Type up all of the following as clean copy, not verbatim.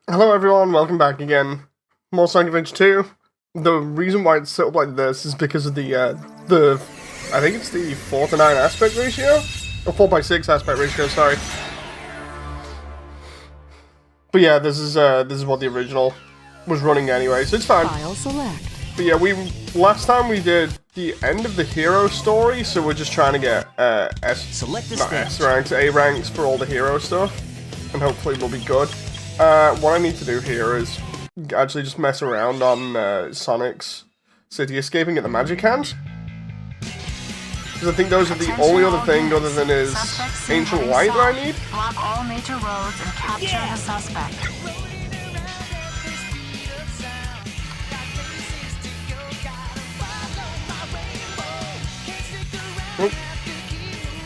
Hello everyone, welcome back again. More Sonic Adventure 2. The reason why it's set up like this is because of the I think it's the 4:9 aspect ratio? Or 4:6 aspect ratio, sorry. But yeah, this is what the original was running anyway, so it's fine. File select. But yeah, last time we did the end of the hero story, so we're just trying to get S ranks, A ranks for all the hero stuff, and hopefully we'll be good. What I need to do here is actually just mess around on Sonic's city escaping at the magic hands. Because I think those are the only other thing other than his ancient light that I need. Block all major roads and capture the suspect. Oh.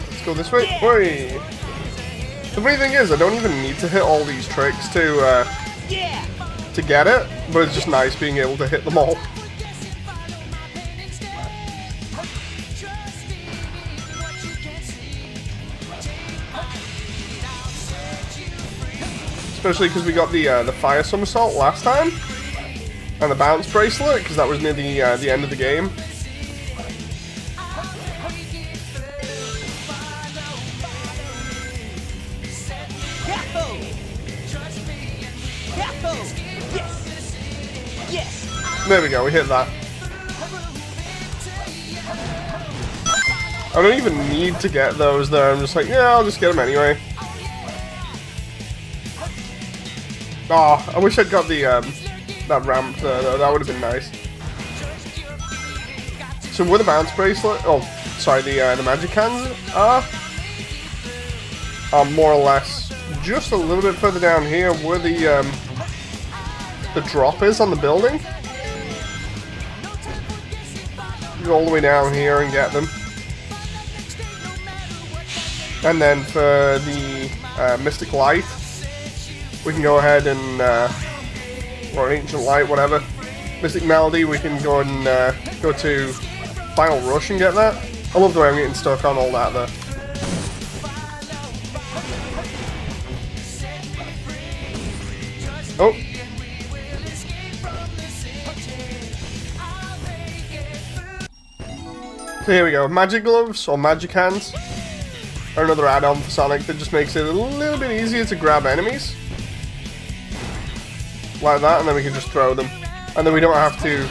Let's go this way. Whey! The funny thing is, I don't even need to hit all these tricks to get it, but it's just nice being able to hit them all. Especially because we got the fire somersault last time, and the bounce bracelet, because that was near the end of the game. There we go, we hit that. I don't even need to get those there, I'm just like, yeah, I'll just get them anyway. Oh, I wish I'd got the, that ramp there, though. That would have been nice. So where the bounce bracelet, oh, sorry, the magic hands are more or less just a little bit further down here where the drop is on the building. Go all the way down here and get them. And then for the Mystic Light, we can go ahead and, or Ancient Light, whatever. Mystic Melody, we can go and go to Final Rush and get that. I love the way I'm getting stuck on all that though. Oh. So here we go, Magic Gloves, or Magic Hands, are another add-on for Sonic that just makes it a little bit easier to grab enemies. Like that, and then we can just throw them. And then we don't have to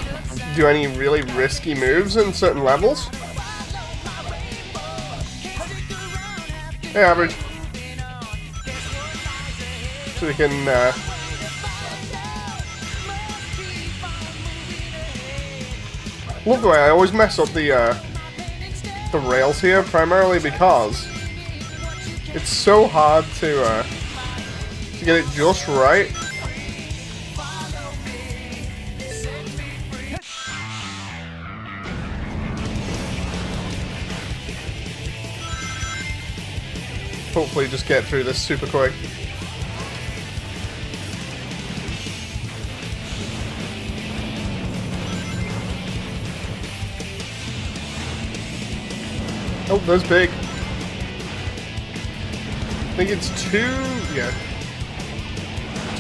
do any really risky moves in certain levels. Hey, Average. So we can, love the way I always mess up the rails here, primarily because it's so hard to get it just right. Hopefully just get through this super quick. Oh, that's big. I think it's two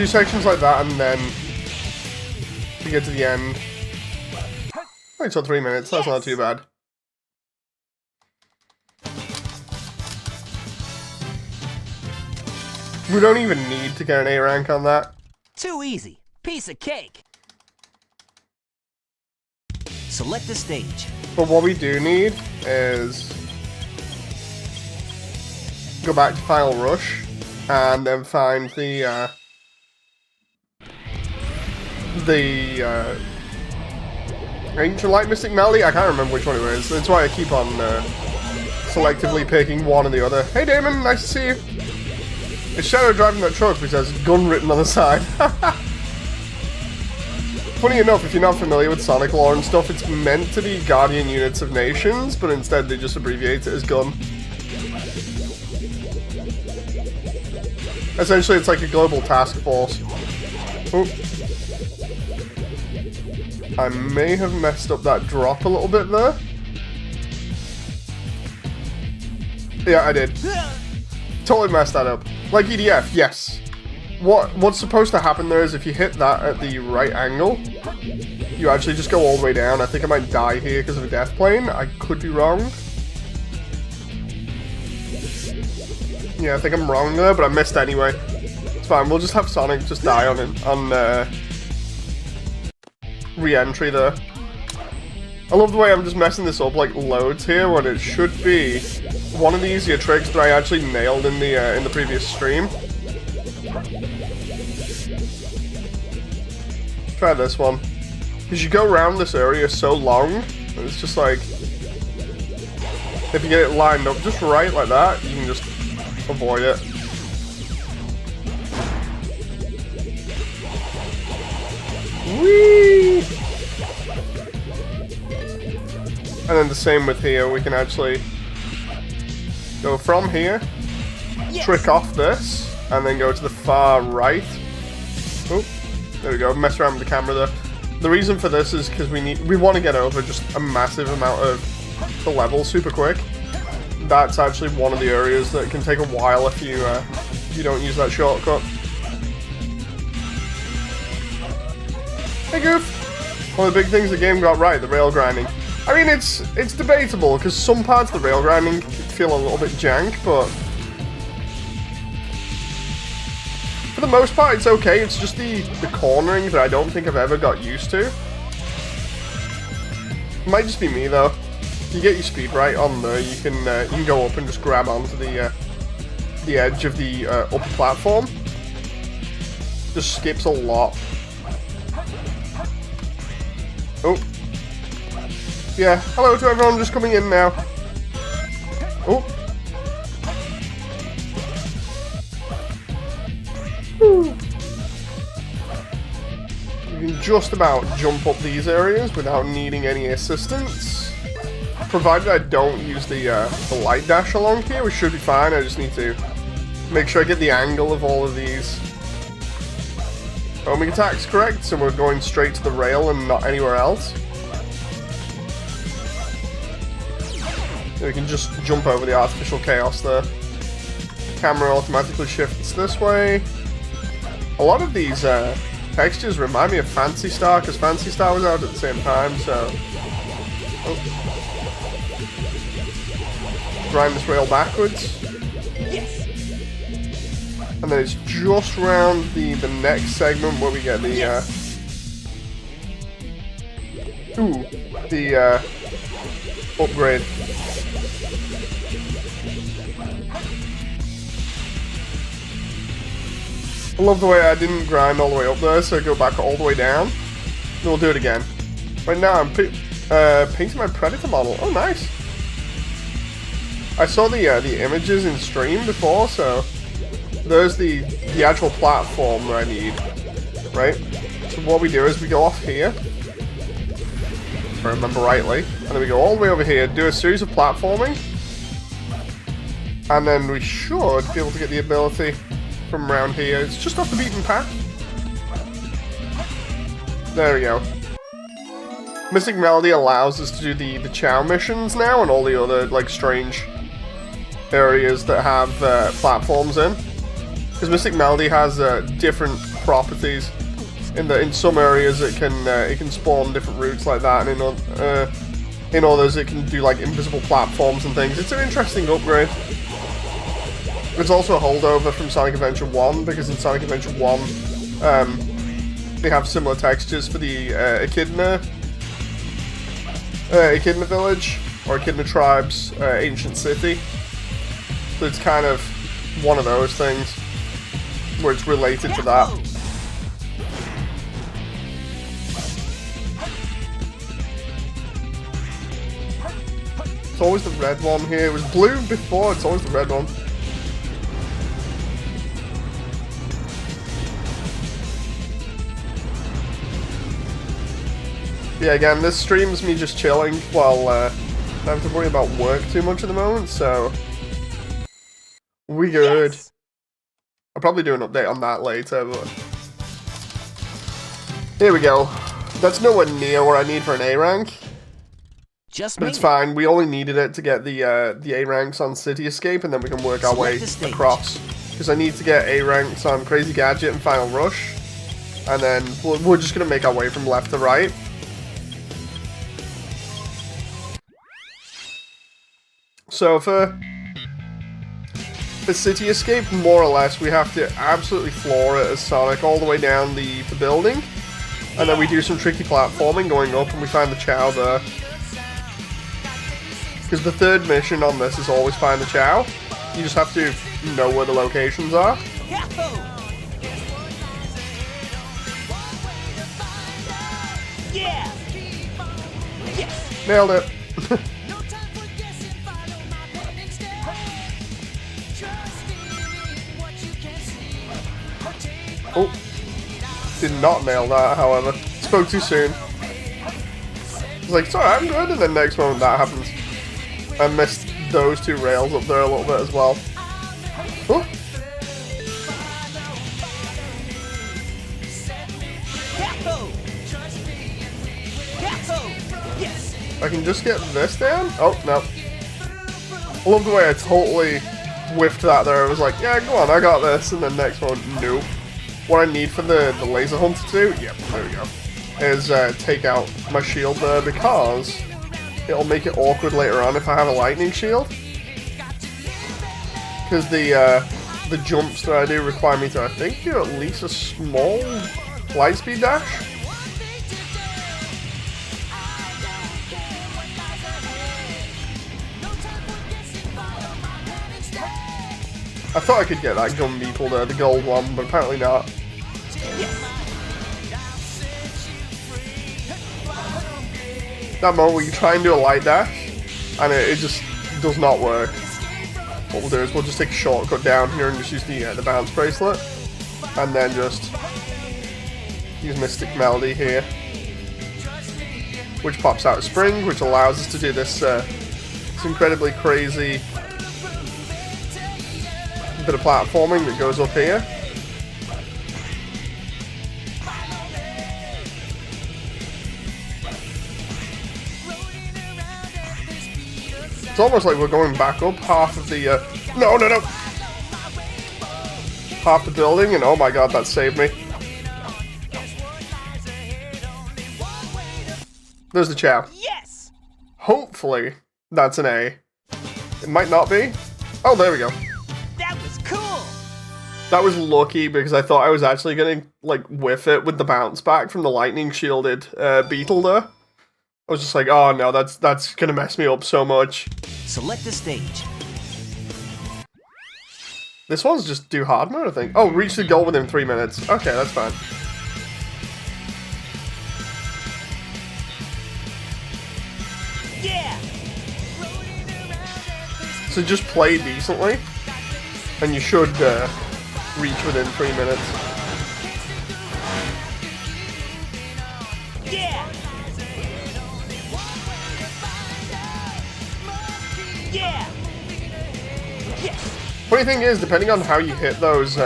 sections like that, and then to get to the end. Only took 3 minutes, that's not too bad. We don't even need to get an A rank on that. Too easy. Piece of cake. Select the stage. But what we do need is go back to Final Rush and then find the Ancient Light Mystic Melody. I can't remember which one it is. That's why I keep on selectively picking one or the other. Hey Damon, nice to see you. It's Shadow driving that truck which has gun written on the side. Funny enough, if you're not familiar with Sonic lore and stuff, it's meant to be Guardian Units of Nations, but instead they just abbreviate it as gun. Essentially, it's like a global task force. Oh. I may have messed up that drop a little bit there. Yeah, I did. Totally messed that up. Like EDF, yes. what's supposed to happen there is if you hit that at the right angle, you actually just go all the way down. I think I might die here because of a death plane. I could be wrong. Yeah, I think I'm wrong there, but I missed anyway. It's fine. We'll just have Sonic just die on re-entry there. I love the way I'm just messing this up like loads here when it should be one of the easier tricks that I actually nailed in the previous stream. Try this one. Because you go around this area so long, and it's just like, if you get it lined up just right like that, you can just avoid it. Whee! And then the same with here, we can actually go from here, trick off this, and then go to the far right. Oh. There we go, mess around with the camera there. The reason for this is because we want to get over just a massive amount of the level super quick. That's actually one of the areas that can take a while if you don't use that shortcut. Hey Goof! One of the big things the game got right, the rail grinding. I mean, it's debatable, because some parts of the rail grinding feel a little bit jank, but for the most part, it's okay. It's just the cornering that I don't think I've ever got used to. It might just be me, though. If you get your speed right on there, you can go up and just grab onto the edge of the upper platform. Just skips a lot. Oh. Yeah, hello to everyone just coming in now. Oh. You can just about jump up these areas without needing any assistance. Provided I don't use the light dash along here, we should be fine. I just need to make sure I get the angle of all of these. Homing attack's correct, so we're going straight to the rail and not anywhere else. We can just jump over the artificial chaos there. Camera automatically shifts this way. A lot of these textures remind me of Phantasy Star, because Phantasy Star was out at the same time, so... Oh. Grind this rail backwards. Yes. And then it's just around the next segment where we get the... the upgrade. I love the way I didn't grind all the way up there, so I go back all the way down. Then we'll do it again. Right now I'm painting my Predator model. Oh, nice. I saw the images in stream before, so there's the actual platform that I need, right? So what we do is we go off here, if I remember rightly, and then we go all the way over here, do a series of platforming, and then we should be able to get the ability from around here. It's just off the beaten path. There we go. Mystic Melody allows us to do the Chow missions now and all the other like strange areas that have platforms in. Because Mystic Melody has different properties. In some areas it can spawn different routes like that, and in others it can do like invisible platforms and things. It's an interesting upgrade. It's also a holdover from Sonic Adventure 1, because in Sonic Adventure 1 they have similar textures for the Echidna village, or Echidna tribe's ancient city. So it's kind of one of those things where it's related to that. It's always the red one here. It was blue before, it's always the red one. Yeah, again, this stream's me just chilling while I don't have to worry about work too much at the moment, so we good. Yes. I'll probably do an update on that later, but here we go. That's nowhere near what I need for an A rank, but it's fine. We only needed it to get the A ranks on City Escape, and then we can work our way across. because I need to get A ranks on Crazy Gadget and Final Rush, and then we're just going to make our way from left to right. So for City Escape, more or less, we have to absolutely floor it as Sonic all the way down the building, and then we do some tricky platforming going up, and we find the Chow there. Because the third mission on this is always find the Chow. You just have to know where the locations are. Yeah. Nailed it. Oh, did not nail that, however. Spoke too soon. I was like, sorry, I'm good, and then next moment that happens. I missed those two rails up there a little bit as well. Oh. I can just get this down? Oh, no. I love the way I totally whiffed that there. I was like, yeah, go on, I got this, and then next one, nope. What I need for the laser hunter to do, yep, there we go, is take out my shield there, because it'll make it awkward later on if I have a lightning shield. Because the jumps that I do require me to, I think, do at least a small light speed dash. I thought I could get that gun beetle there, the gold one, but apparently not. That moment where you try and do a light dash, and it just does not work. What we'll do is we'll just take a shortcut down here and just use the bounce bracelet, and then just use Mystic Melody here, which pops out a spring, which allows us to do this incredibly crazy bit of platforming that goes up here. It's almost like we're going back up half of the, no, half the building, and oh my god, that saved me. There's the Chow. Yes! Hopefully, that's an A. It might not be. Oh, there we go. That was cool! That was lucky, because I thought I was actually gonna, like, whiff it with the bounce back from the lightning shielded beetle there. I was just like, oh no, that's gonna mess me up so much. Select the stage. This one's just do hard mode, I think. Oh, reach the goal within 3 minutes. Okay, that's fine. Yeah! So just play decently, and you should reach within 3 minutes. Yeah! Yeah! Yes! Funny thing is, depending on how you hit those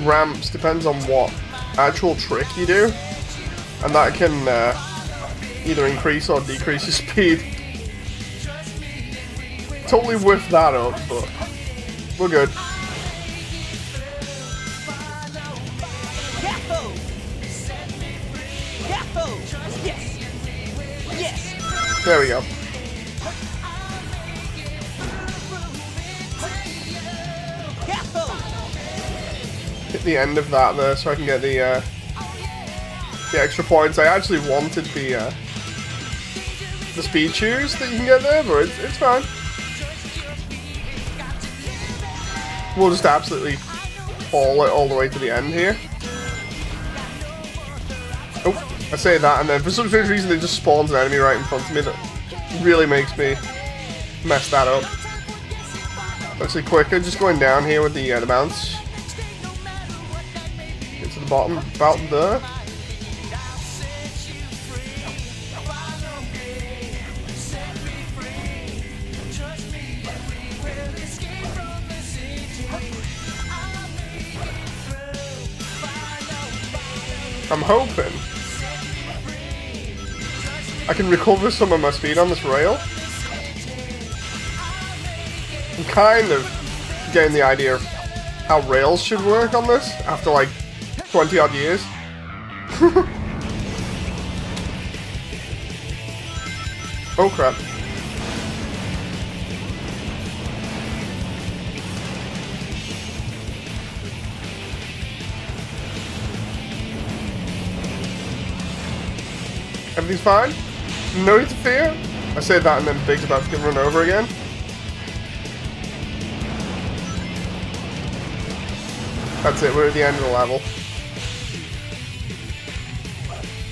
ramps, depends on what actual trick you do, and that can either increase or decrease your speed. Totally whiffed that up, but we're good. Yahoo! Yahoo! Yes! Yes! There we go. Yahoo! Hit the end of that there so I can get the extra points. I actually wanted the speed shoes that you can get there, but it's fine. We'll just absolutely haul it all the way to the end here. Oh, I say that, and then for some strange reason it just spawns an enemy right in front of me that really makes me mess that up. Actually quicker, just going down here with the bounce. Get to the bottom, about there. I'm hoping I can recover some of my speed on this rail. kind of getting the idea of how rails should work on this after like 20 odd years. Oh crap. Everything's fine? No need to fear? I say that and then Big's about to get run over again. That's it, we're at the end of the level.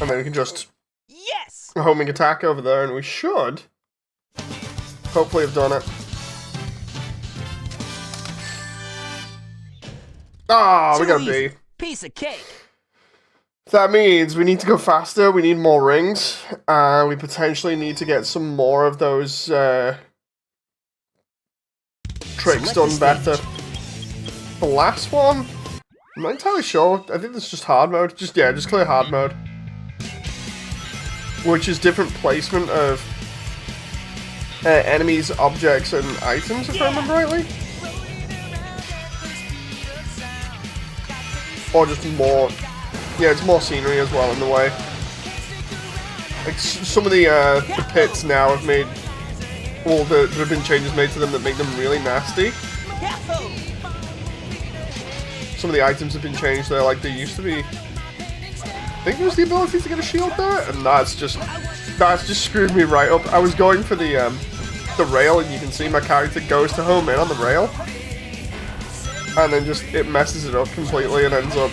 And then we can just homing attack over there, and we should hopefully have done it. Ah, we got a B. Piece of cake. That means we need to go faster, we need more rings, and we potentially need to get some more of those tricks done better. The last one, I'm not entirely sure. I think this is just hard mode. Just clear hard mode. Which is different placement of enemies, objects, and items, if I remember rightly. Or just more... Yeah, it's more scenery as well in the way. Like, some of the pits now have made... Well, there have been changes made to them that make them really nasty. Some of the items have been changed there, like they used to be. I think it was the ability to get a shield there, and that's just screwed me right up. I was going for the rail, and you can see my character goes to home in on the rail, and then just it messes it up completely and ends up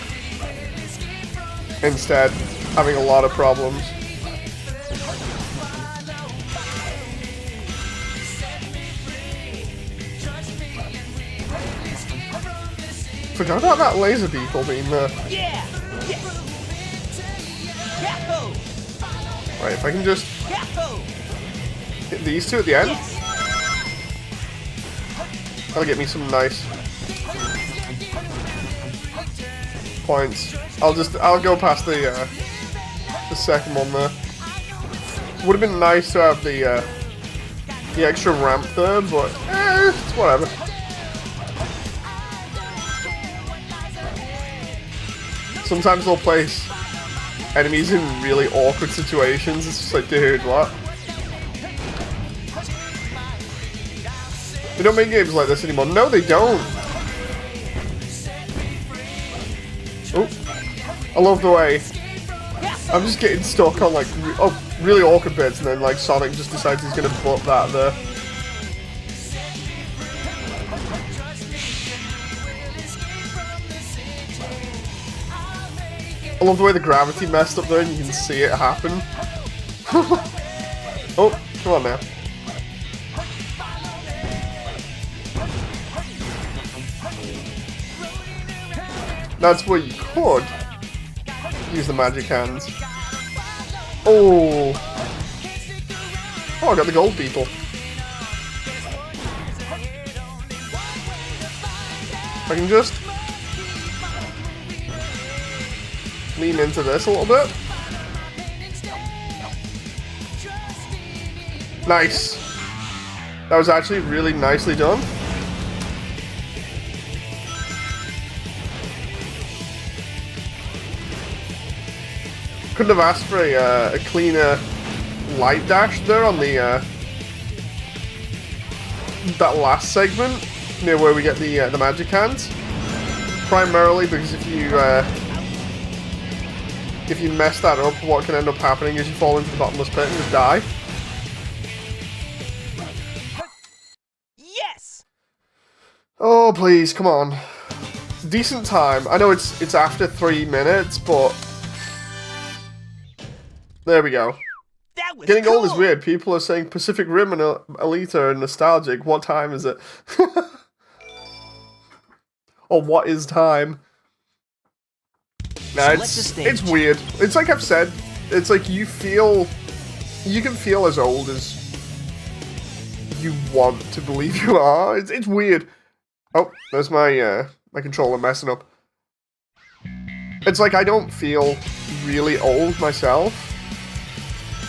instead having a lot of problems. Forgot about that laser beetle being there. Right, if I can just hit these two at the end, that'll get me some nice points. I'll go past the second one there. Would have been nice to have the extra ramp there, but it's whatever. Sometimes they'll place enemies in really awkward situations. It's just like, dude, what? They don't make games like this anymore. No, they don't. Oh, I love the way I'm just getting stuck on like really awkward bits, and then like Sonic just decides he's gonna butt that there. I love the way the gravity messed up there, and you can see it happen. Oh, come on now. That's where you could use the magic hands. Oh! Oh, I got the gold people. I can just lean into this a little bit. Nice. That was actually really nicely done. Couldn't have asked for a cleaner light dash there on the that last segment near where we get the magic hands. Primarily because if you mess that up, what can end up happening is you fall into the bottomless pit and just die. Yes. Oh please, come on. Decent time. I know it's after 3 minutes, but there we go. That was Getting cool. old is weird. People are saying Pacific Rim and Elite are nostalgic. What time is it? Or what is time? Nah, it's weird. It's like I've said. It's like you can feel as old as you want to believe you are. It's weird. Oh, there's my my controller messing up. It's like I don't feel really old myself.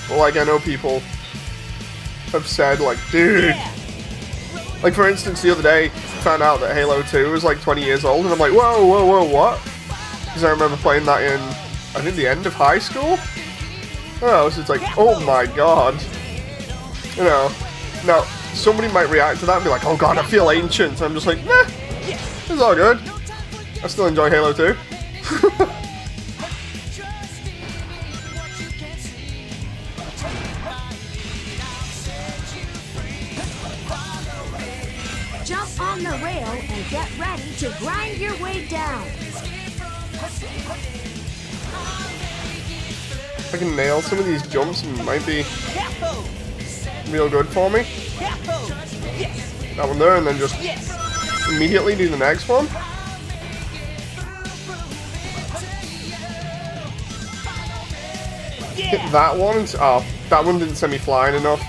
But like I know people have said like, dude, Like, for instance, the other day, found out that Halo 2 was like 20 years old, and I'm like, whoa, whoa, whoa, what? Because I remember playing that in, I think, the end of high school? Oh, so it's like, oh my god. You know, now, somebody might react to that and be like, oh god, I feel ancient. I'm just like, nah, it's all good. I still enjoy Halo 2. Jump on the rail and get ready to grind your way down. If I can nail some of these jumps, it might be real good for me. That one there, and then just immediately do the next one. Hit that one. Oh, that one didn't send me flying enough.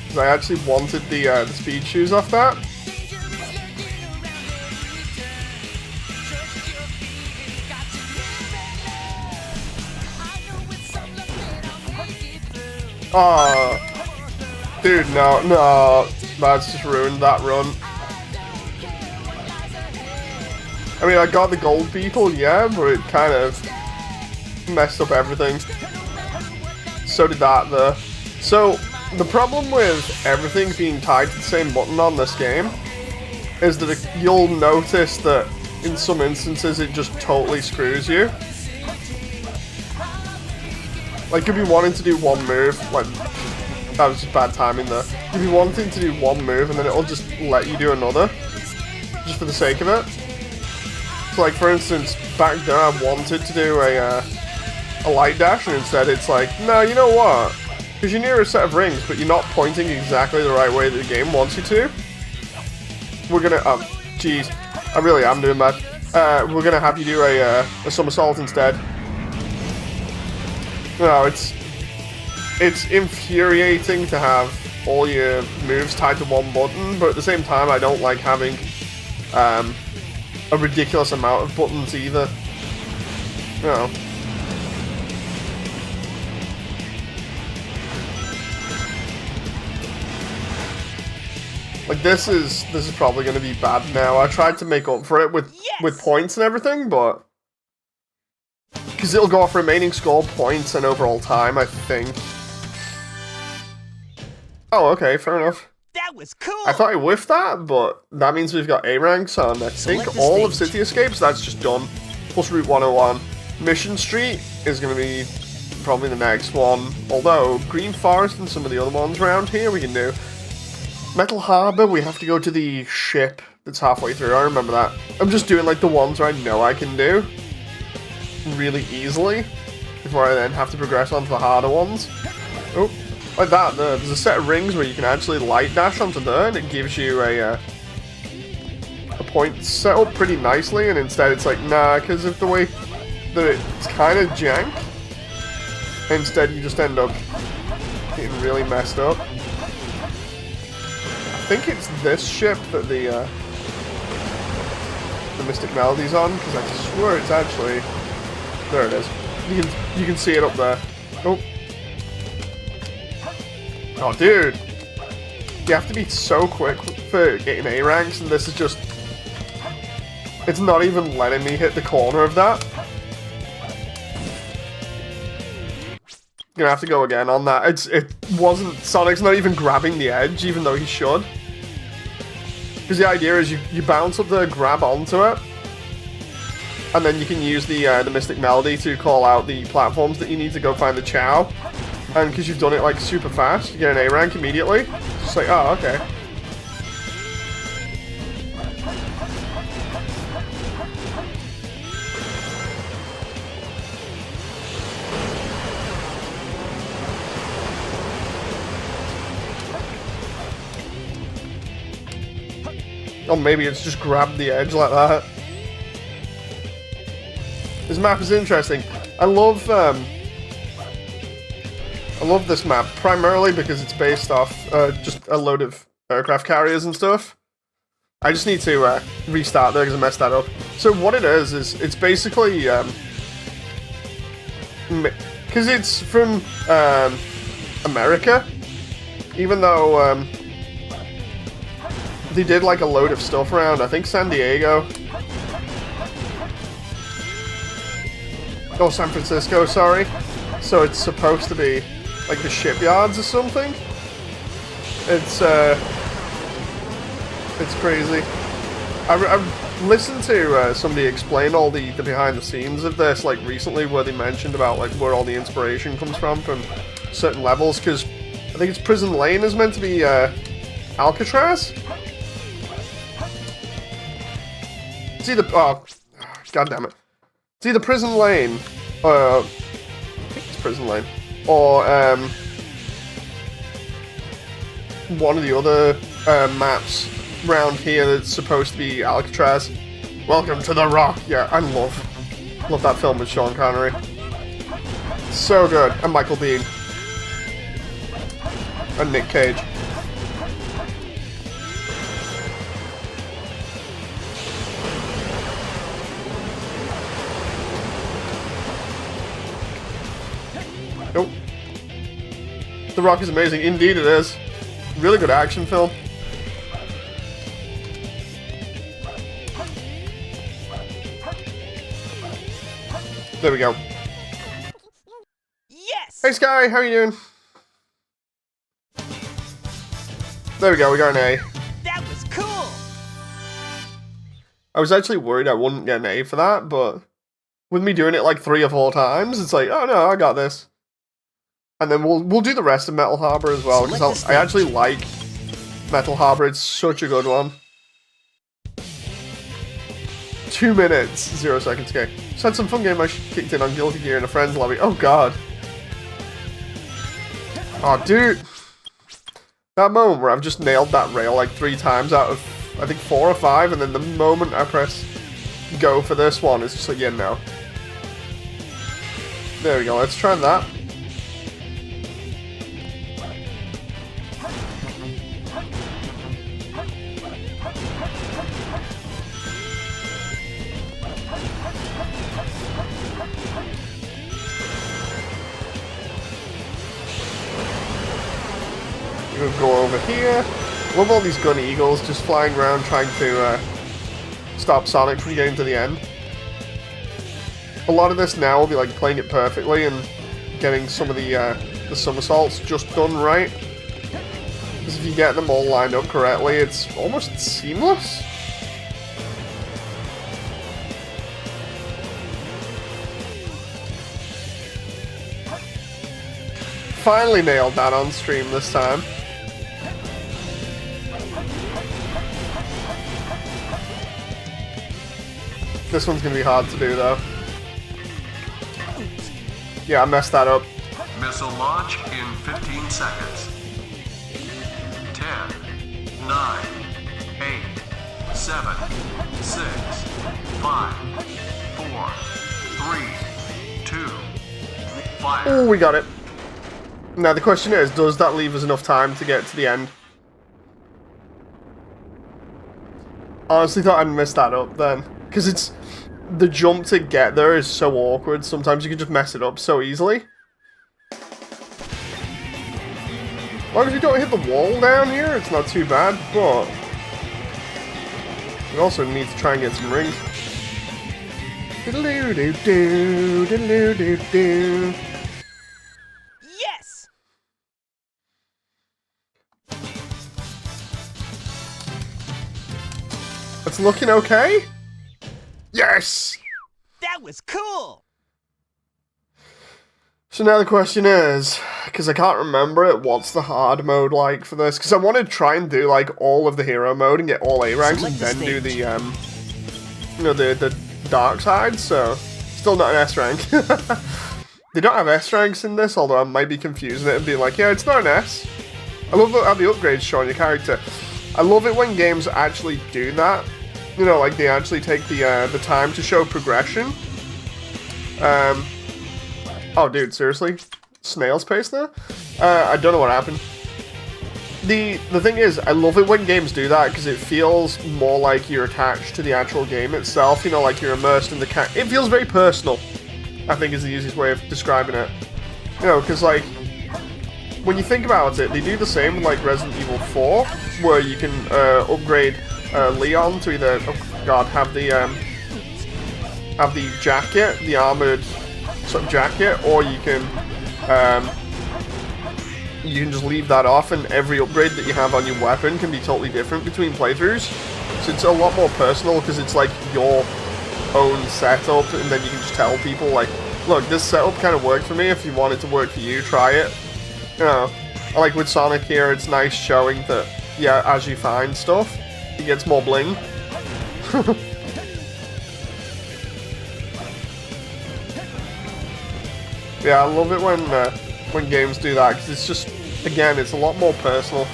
Because I actually wanted the speed shoes off that. Oh, dude, no, that's just ruined that run. I mean, I got the gold beetle, yeah, but it kind of messed up everything. So did that, though. So, the problem with everything being tied to the same button on this game is that you'll notice that in some instances it just totally screws you. Like, you'll be wanting to do one move, like, that was just bad timing there. You'll be wanting to do one move and then it'll just let you do another, just for the sake of it. So, like, for instance, back there I wanted to do a light dash, and instead it's like, no, you know what? Because you're near a set of rings, but you're not pointing exactly the right way that the game wants you to. We're gonna, oh, jeez, I really am doing that. We're gonna have you do a somersault instead. No, it's infuriating to have all your moves tied to one button, but at the same time, I don't like having a ridiculous amount of buttons either. You know. Like, this is probably going to be bad now. I tried to make up for it with points and everything, but because it'll go off remaining score, points, and overall time, I think. Oh, okay, fair enough. That was cool. I thought I whiffed that, but that means we've got A ranks on, I think, all of City Escapes. That's just done. Plus Route 101. Mission Street is going to be probably the next one. Although, Green Forest and some of the other ones around here we can do. Metal Harbor, we have to go to the ship that's halfway through. I remember that. I'm just doing, like, the ones where I know I can do really easily before I then have to progress on to the harder ones. Oh, like that. There's a set of rings where you can actually light dash onto there, and it gives you a point set up pretty nicely, and instead it's like, nah, because of the way that it's kind of jank. Instead, you just end up getting really messed up. I think it's this ship that the Mystic Melody's on, because I swear it's actually... There it is. You can see it up there. Oh. Oh, dude. You have to be so quick for getting A ranks, and this is just... It's not even letting me hit the corner of that. Gonna have to go again on that. It wasn't... Sonic's not even grabbing the edge, even though he should. Because the idea is you bounce up there, grab onto it, and then you can use the Mystic Melody to call out the platforms that you need to go find the Chow. And because you've done it like super fast, you get an A rank immediately. It's just like, oh, okay. Or maybe it's just grabbed the edge like that. This map is interesting. I love this map primarily because it's based off just a load of aircraft carriers and stuff. I just need to restart there because I messed that up. So what it is it's basically because it's from America, even though they did like a load of stuff around, I think San Diego. Oh, San Francisco, sorry. So it's supposed to be like the shipyards or something. It's crazy. I've listened to somebody explain all the behind the scenes of this, like recently, where they mentioned about like where all the inspiration comes from certain levels, because I think it's Prison Lane is meant to be Alcatraz. It's either god damn it. It's either Prison Lane, I think it's Prison Lane, or one of the other maps around here that's supposed to be Alcatraz. Welcome to the Rock. Yeah, I love that film with Sean Connery. So good. And Michael Biehn. And Nick Cage. Nope. The Rock is amazing. Indeed it is. Really good action film. There we go. Yes! Hey Sky, how are you doing? There we go, we got an A. That was cool! I was actually worried I wouldn't get an A for that, but with me doing it like 3 or 4 times, it's like, oh no, I got this. And then we'll do the rest of Metal Harbor as well, because I actually like Metal Harbor. It's such a good one. 2 minutes, 0 seconds. Okay. Just had some fun game I kicked in on Guilty Gear in a friend's lobby. Oh god. Oh dude. That moment where I've just nailed that rail like 3 times out of, I think 4 or 5, and then the moment I press go for this one, it's just like, yeah, no. There we go, let's try that. We'll go over here. Love all these gun eagles just flying around trying to stop Sonic from getting to the end. A lot of this now will be like playing it perfectly and getting some of the somersaults just done right. Because if you get them all lined up correctly, it's almost seamless. Finally nailed that on stream this time. This one's gonna be hard to do though. Yeah, I messed that up. Missile launch in 15 seconds. 10, 9, 8, 7, 6, 5, 4, 3, 2, fire. Oh, we got it. Now the question is, does that leave us enough time to get to the end? Honestly thought I'd messed that up then. Because it's... the jump to get there is so awkward. Sometimes you can just mess it up so easily. As long as you don't hit the wall down here, it's not too bad, but... we also need to try and get some rings. Diddle-doo-doo-doo, diddle-doo-doo-doo. Yes! It's looking okay? Yes! That was cool! So now the question is, because I can't remember it, what's the hard mode like for this? Because I want to try and do like all of the hero mode and get all A ranks and then do the, you know, the dark side, so still not an S rank. They don't have S ranks in this, although I might be confusing it and being like, yeah, it's not an S. I love how the upgrades show on your character. I love it when games actually do that. You know, like they actually take the time to show progression. Oh, dude, seriously? Snail's pace there? I don't know what happened. The thing is, I love it when games do that because it feels more like you're attached to the actual game itself. You know, like you're immersed in the it feels very personal, I think is the easiest way of describing it. You know, because like, when you think about it, they do the same with like Resident Evil 4, where you can upgrade Leon to either, oh god, have the jacket, the armored sort of jacket, or you can just leave that off, and every upgrade that you have on your weapon can be totally different between playthroughs. So it's a lot more personal because it's like your own setup, and then you can just tell people like, look, this setup kind of worked for me. If you want it to work for you, try it. You know, like with Sonic here, it's nice showing that, yeah, as you find stuff, it gets more bling. Yeah, I love it when games do that, because it's just, again, it's a lot more personal.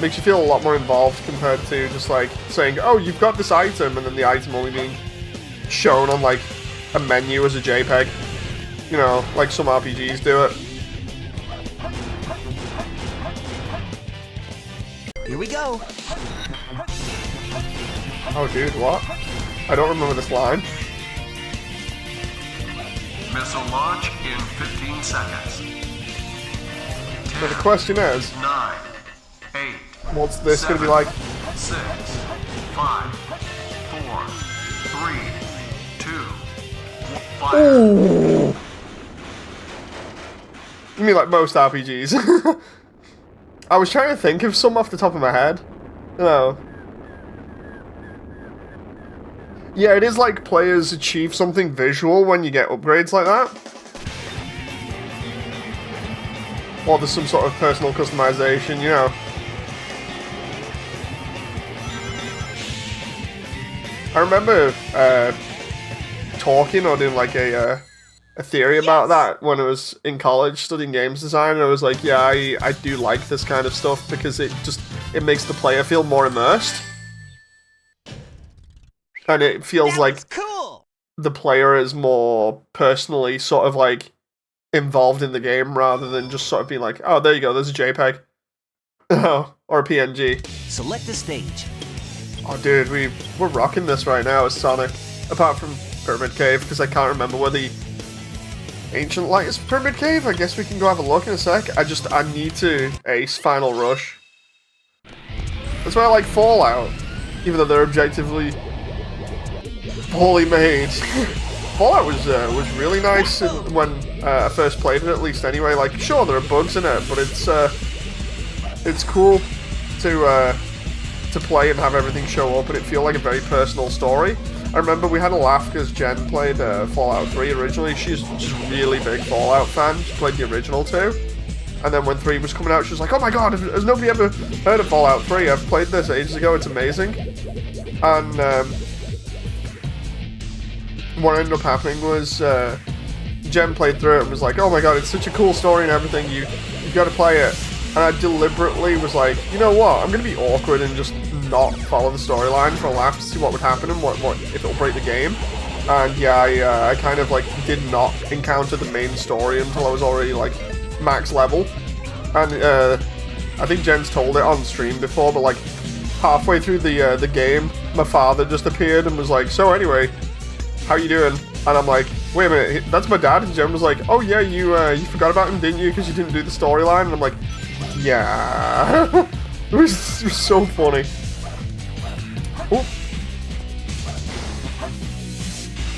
Makes you feel a lot more involved compared to just like saying, oh, you've got this item, and then the item only being shown on like a menu as a JPEG. You know, like some RPGs do it. Here we go. Oh, dude, what? I don't remember this line. Missile launch in 15 seconds. 10, So the question is, 9, 8, what's this 7, gonna be like? 6, 5, 4, 3, 2, fire. Ooh. You mean like most RPGs? I was trying to think of some off the top of my head. No. Yeah, it is like players achieve something visual when you get upgrades like that. Or there's some sort of personal customization, you know. I remember talking or doing like a theory about that when I was in college studying games design, and I was like, yeah, I do like this kind of stuff because it makes the player feel more immersed. And it feels like Cool. the player is more personally sort of like involved in the game rather than just sort of being like, oh, there you go, there's a JPEG. Oh, or a PNG. Select the stage. Oh, dude, we're rocking this right now as Sonic. Apart from Pyramid Cave, because I can't remember where the Ancient Light is. Pyramid Cave? I guess we can go have a look in a sec. I need to ace Final Rush. That's why I like Fallout. Even though they're objectively poorly made. Fallout was really nice when I first played it, at least anyway. Like, sure, there are bugs in it, but it's cool to play and have everything show up and it feel like a very personal story. I remember we had a laugh because Jen played Fallout 3 originally. She's just a really big Fallout fan. She played the original too. And then when 3 was coming out, she was like, oh my god, has nobody ever heard of Fallout 3? I've played this ages ago, it's amazing. And what ended up happening was Jen played through it and was like, oh my god, it's such a cool story and everything, you've got to play it. And I deliberately was like, you know what, I'm going to be awkward and just not follow the storyline for a laugh to see what would happen and what if it'll break the game. And yeah, I kind of like did not encounter the main story until I was already like max level. And I think Jen's told it on stream before, but like halfway through the game, my father just appeared and was like, so anyway, how you doing? And I'm like, wait a minute, that's my dad. And Jen was like, oh yeah, you forgot about him, didn't you? Because you didn't do the storyline. And I'm like, yeah. it was so funny. Ooh.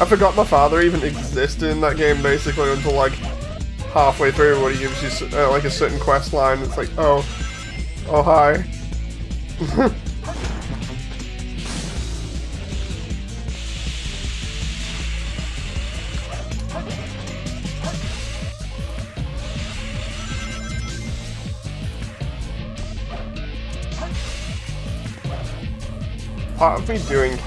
I forgot my father even existed in that game basically until like halfway through, where he gives you like a certain quest line. It's like, oh hi. Part of me doing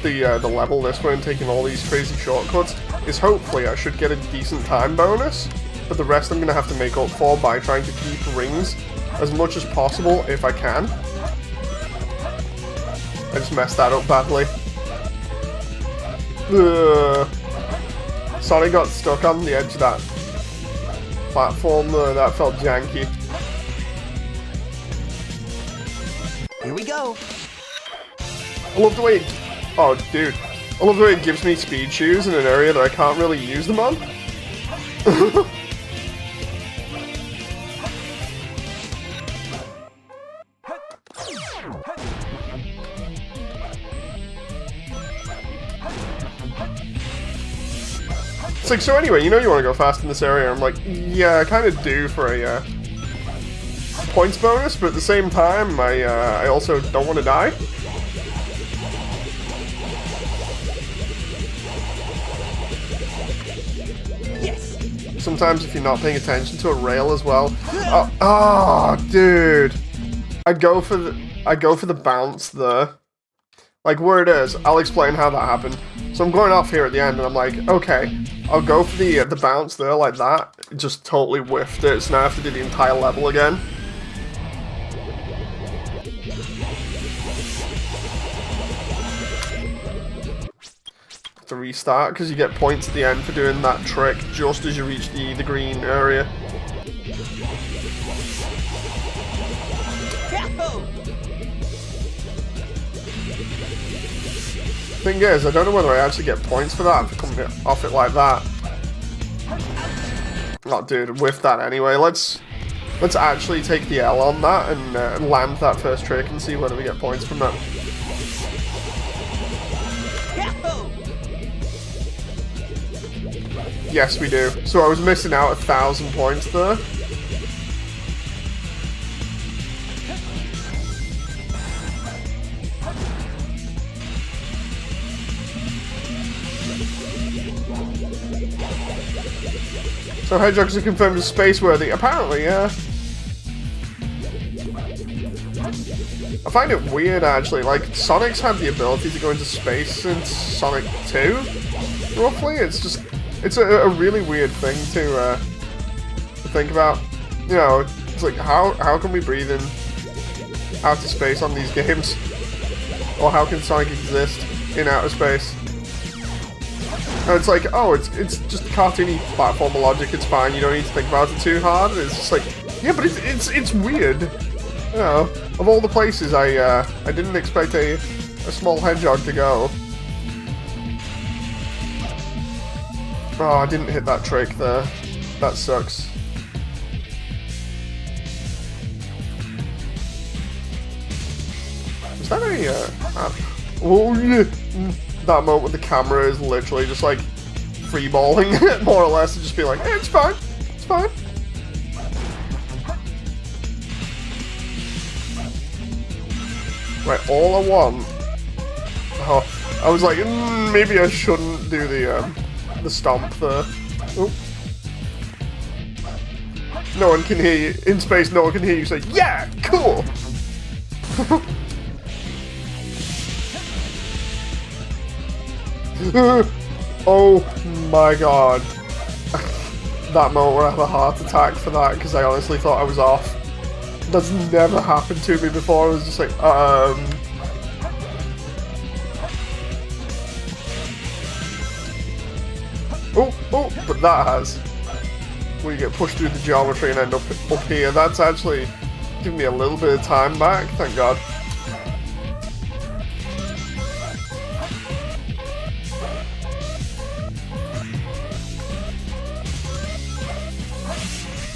the level this way and taking all these crazy shortcuts is hopefully I should get a decent time bonus, but the rest I'm going to have to make up for by trying to keep rings as much as possible if I can. I just messed that up badly. Sonic got stuck on the edge of that platform, that felt janky. Here we go. I love the way it, oh dude, I love the way it gives me speed shoes in an area that I can't really use them on. It's like, so anyway, you know you want to go fast in this area. I'm like, yeah, I kind of do for a points bonus, but at the same time, I also don't want to die. Yes. Sometimes if you're not paying attention to a rail as well. Oh, dude. I go for the bounce there. Like where it is, I'll explain how that happened. So I'm going off here at the end and I'm like, okay, I'll go for the bounce there like that. It just totally whiffed it, so now I have to do the entire level again. To restart because you get points at the end for doing that trick just as you reach the green area. Thing is, I don't know whether I actually get points for that for coming off it like that. Oh, dude, whiff that anyway. Let's actually take the L on that and land that first trick and see whether we get points from that. Yes, we do. So I was missing out 1,000 points there. So hedgehogs are confirmed as space-worthy. Apparently, yeah. I find it weird, actually. Like, Sonic's had the ability to go into space since Sonic 2, roughly. It's just... It's a really weird thing to think about. You know, it's like, how can we breathe in outer space on these games? Or how can Sonic exist in outer space? And it's like, oh, it's just cartoony platformer logic, it's fine, you don't need to think about it too hard. And it's just like, yeah, but it's weird. You know, of all the places I didn't expect a small hedgehog to go. Oh, I didn't hit that trick there. That sucks. Is that a oh yeah. That moment with the camera is literally just like freeballing it, more or less, and just be like, hey, it's fine, it's fine. Right, all I want. Oh, I was like, maybe I shouldn't do the stomp there. Oh. No one can hear you in space. No one can hear you say, "Yeah, cool." Oh my god. That moment where I have a heart attack for that because I honestly thought I was off. That's never happened to me before. I was just like, Oh, but that has. Where you get pushed through the geometry and end up here. That's actually giving me a little bit of time back, thank god.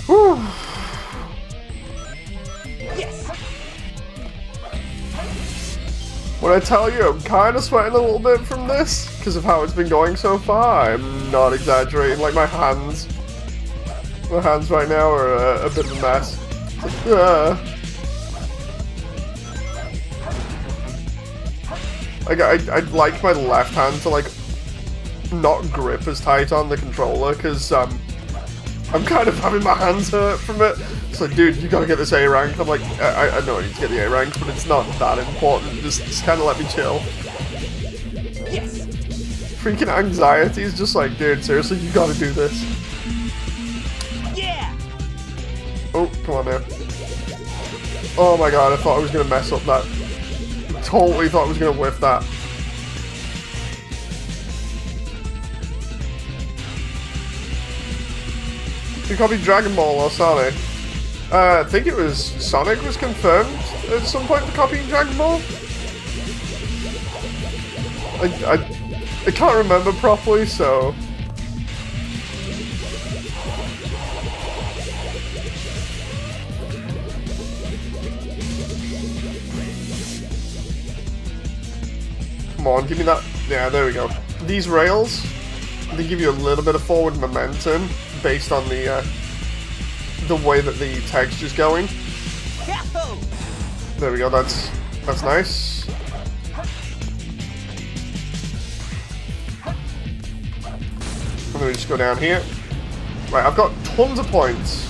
Whew. Yes. When I tell you I'm kind of sweating a little bit from this because of how it's been going so far, I'm not exaggerating. Like my hands right now are a bit of a mess. Like I'd like my left hand to like not grip as tight on the controller because I'm kind of having my hands hurt from it. It's like, dude, you gotta get this A rank. I'm like, I know I need to get the A rank, but it's not that important. Just kind of let me chill. Yes. Freaking anxiety is just like, dude, seriously, you gotta do this. Yeah. Oh, come on now. Oh my god, I thought I was gonna mess up that. Totally thought I was gonna whiff that. You copied Dragon Ball or Sonic? I think it was Sonic was confirmed at some point for copying Dragon Ball. I can't remember properly, so... Come on, give me that. Yeah, there we go. These rails They give you a little bit of forward momentum based on the way that the texture's going. There we go. That's nice. And then we just go down here. Right, I've got tons of points.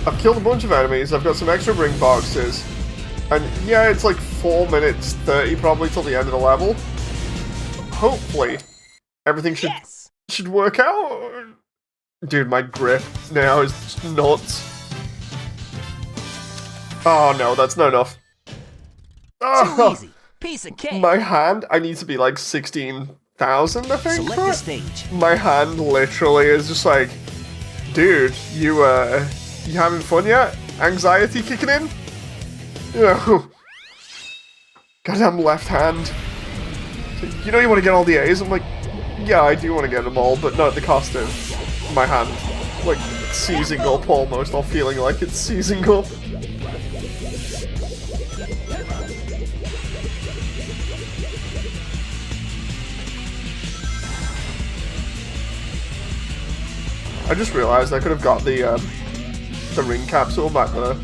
I've killed a bunch of enemies. I've got some extra ring boxes. And yeah, it's like 4 minutes 30 probably till the end of the level. Hopefully, everything should work out. Dude, my grip now is just nuts. Oh no, that's not enough. Too easy. Piece of cake. My hand, I need to be like 16,000, I think. Select the stage. My hand literally is just like, dude, you having fun yet? Anxiety kicking in? You know, goddamn left hand. You know you want to get all the A's? I'm like, yeah, I do want to get them all, but not at the cost of my hand. Like, seizing up almost, or feeling like it's seizing up. I just realized I could have got the ring capsule back there.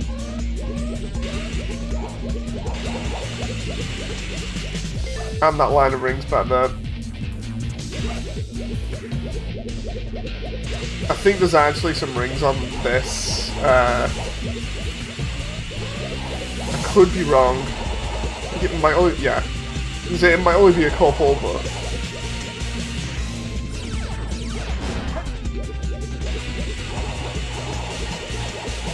And that line of rings back there. I think there's actually some rings on this. I could be wrong. It might only, yeah. It might only be a couple, but...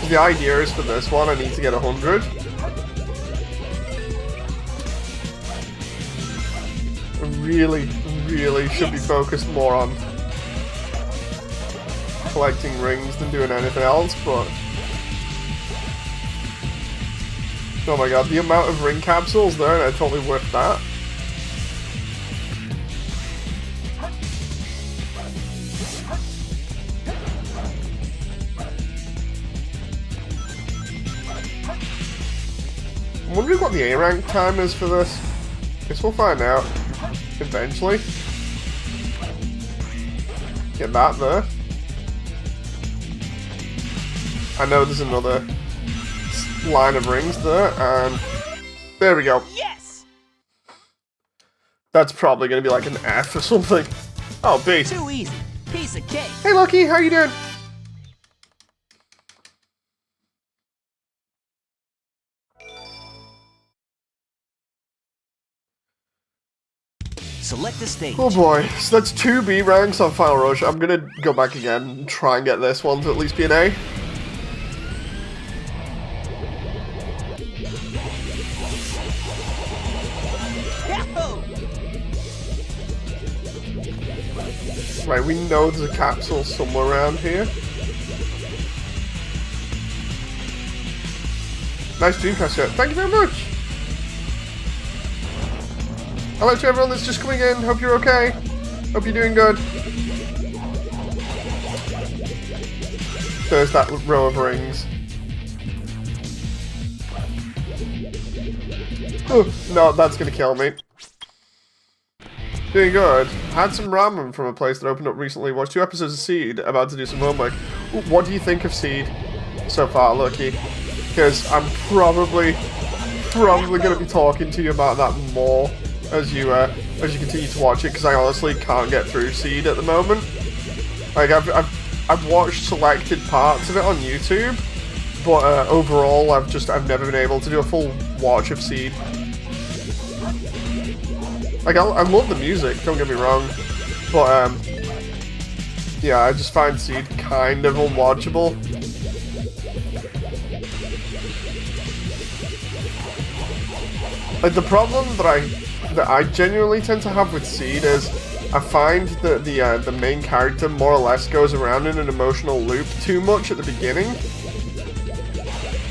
The idea is for this one, I need to get 100. Really should be focused more on collecting rings than doing anything else, but... Oh my god, the amount of ring capsules there, and it's totally worth that. I'm wondering what the A rank time is for this. Guess we'll find out eventually. Get that there. I know there's another line of rings there, and there we go. Yes. That's probably going to be like an F or something. Oh, B. Too easy. Piece of cake. Hey, Lucky, how you doing? Select the stage. Oh boy, so that's 2 B ranks on Final Rush. I'm gonna go back again and try and get this one to at least be an A. Right, we know there's a capsule somewhere around here. Nice Dreamcast shirt. Thank you very much! Hello to everyone that's just coming in. Hope you're okay. Hope you're doing good. There's that row of rings. Oh, no, that's gonna kill me. Doing good. Had some ramen from a place that opened up recently. Watched 2 episodes of Seed. About to do some homework. What do you think of Seed so far, Lucky? Because I'm probably going to be talking to you about that more as you continue to watch it, because I honestly can't get through Seed at the moment. Like I've watched selected parts of it on YouTube, but overall I've never been able to do a full watch of Seed. Like I love the music, don't get me wrong, but yeah, I just find Seed kind of unwatchable. Like the problem that I genuinely tend to have with Seed is I find that the main character more or less goes around in an emotional loop too much at the beginning.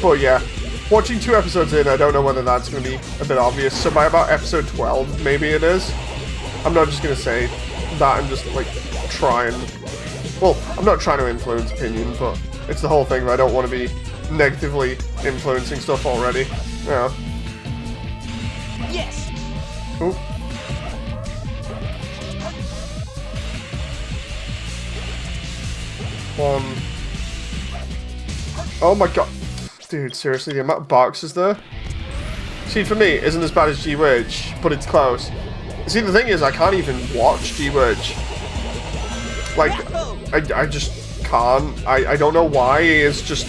But yeah, watching 2 episodes in, I don't know whether that's going to be a bit obvious. So by about episode 12, maybe it is. I'm not just going to say that and just like try and... Well, I'm not trying to influence opinion, but it's the whole thing that I don't want to be negatively influencing stuff already. Yeah. Yes. Ooh. one. Oh my god. Dude, seriously, the amount of boxes there. See, for me, it isn't as bad as G-Witch, but it's close. See, the thing is, I can't even watch G-Witch. Like, I just can't. I don't know why. It's just...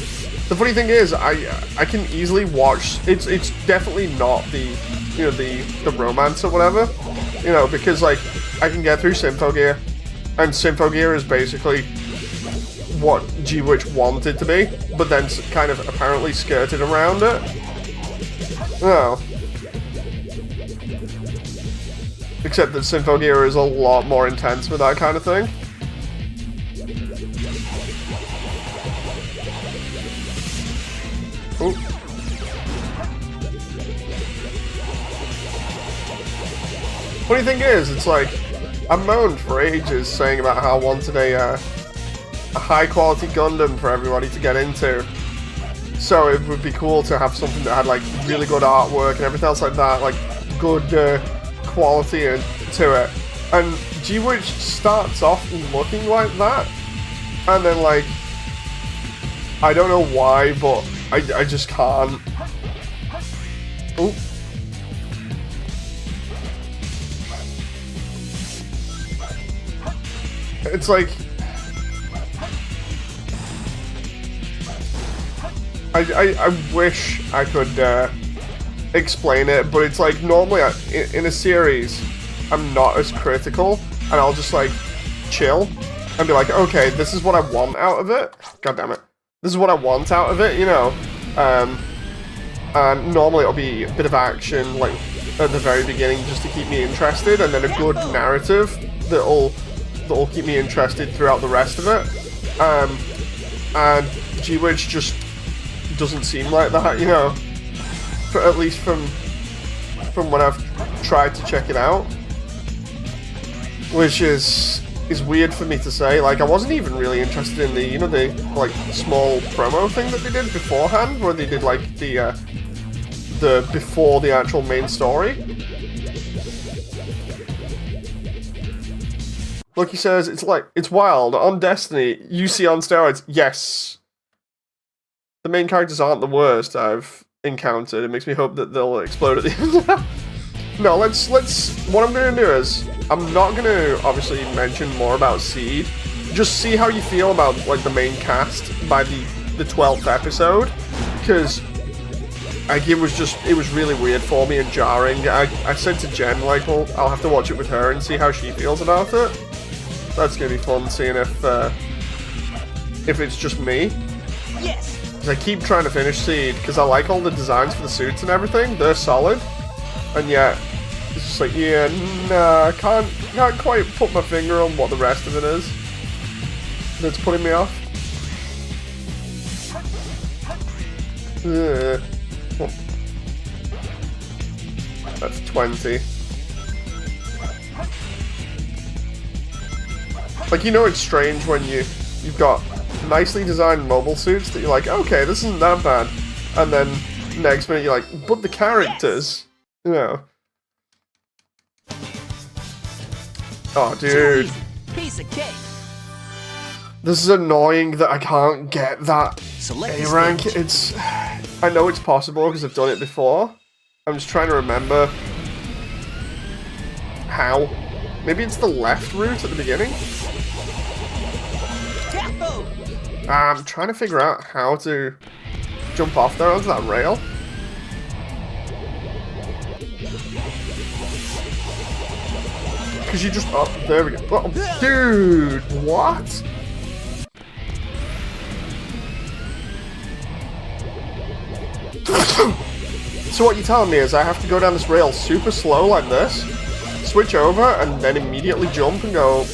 The funny thing is, I can easily watch... It's definitely not the, you know, the romance or whatever. You know, because, like, I can get through Symphogear. And Symphogear is basically what G-Witch wanted to be, but then kind of apparently skirted around it. No. Except that Symphogear is a lot more intense with that kind of thing. Ooh. Funny thing is, it's like, I moaned for ages saying about how I wanted a high-quality Gundam for everybody to get into. So it would be cool to have something that had, like, really good artwork and everything else like that, like, good quality to it. And G-Witch starts off looking like that, and then, like, I don't know why, but I just can't. Ooh. It's like... I wish I could explain it, but it's like normally in a series I'm not as critical, and I'll just like chill and be like, okay, this is what I want out of it. God damn it. This is what I want out of it, you know. And normally it'll be a bit of action like at the very beginning just to keep me interested, and then a good narrative that'll keep me interested throughout the rest of it. And G-Witch just doesn't seem like that, you know, at least from when I've tried to check it out, which is weird for me to say. Like, I wasn't even really interested in the, you know, the like small promo thing that they did beforehand, where they did like the before the actual main story. Look, he says it's wild on Destiny. You see on steroids, yes. The main characters aren't the worst I've encountered. It makes me hope that they'll explode at the end. No, let's... What I'm going to do is... I'm not going to, obviously, mention more about Seed. Just see how you feel about, like, the main cast by the 12th episode. Because, like, it was really weird for me and jarring. I said to Jen, like, well, I'll have to watch it with her and see how she feels about it. That's going to be fun, seeing if it's just me. Yes! I keep trying to finish Seed, because I like all the designs for the suits and everything. They're solid. And yet, it's just like, yeah, nah, I can't quite put my finger on what the rest of it is that's putting me off. Ugh. That's 20. Like, you know it's strange when you've got nicely designed mobile suits that you're like, okay, this isn't that bad. And then next minute you're like, but the characters, you know. Oh, dude. Piece of cake. This is annoying that I can't get that A rank. It's... I know it's possible because I've done it before. I'm just trying to remember how. Maybe it's the left route at the beginning? I'm trying to figure out how to jump off there onto that rail. Because you just... Oh, there we go. Oh, dude, what? So what you're telling me is I have to go down this rail super slow like this, switch over, and then immediately jump and go...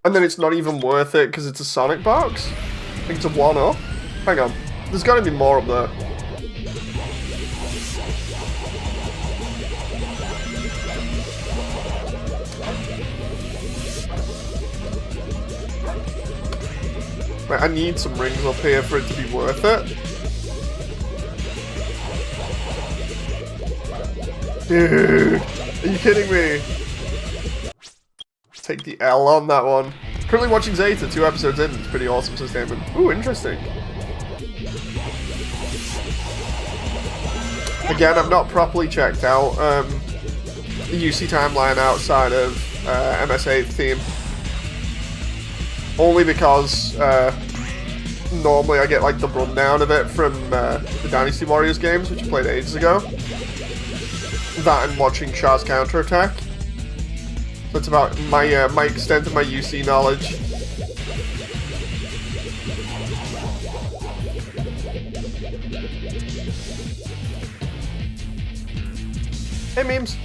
And then it's not even worth it because it's a Sonic box? I think it's a 1-up. Hang on. There's got to be more up there. Right, I need some rings up here for it to be worth it. Dude, are you kidding me? Take the L on that one. Currently watching Zeta, 2 episodes in. It's pretty awesome, says Damon. Ooh, interesting. Again, I've not properly checked out the UC timeline outside of MSA theme. Only because normally I get like the rundown of it from the Dynasty Warriors games, which I played ages ago. That and watching Char's counterattack. So that's about my extent of my UC knowledge. Hey memes!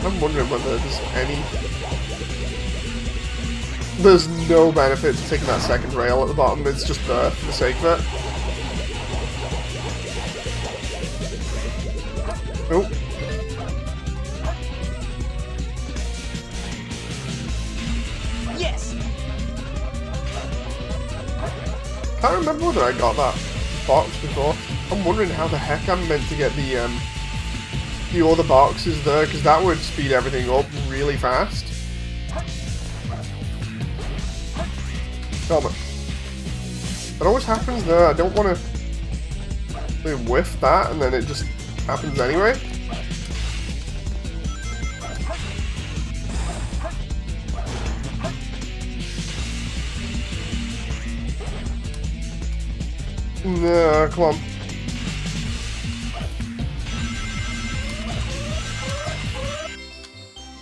I'm wondering whether there's any... There's no benefit to taking that second rail at the bottom, it's just there for the sake of it. Nope. Yes. Can't remember whether I got that box before. I'm wondering how the heck I'm meant to get the other boxes there, because that would speed everything up really fast. Damn it. That always happens there. I don't want to whiff that, and then it just happens anyway. No, come on.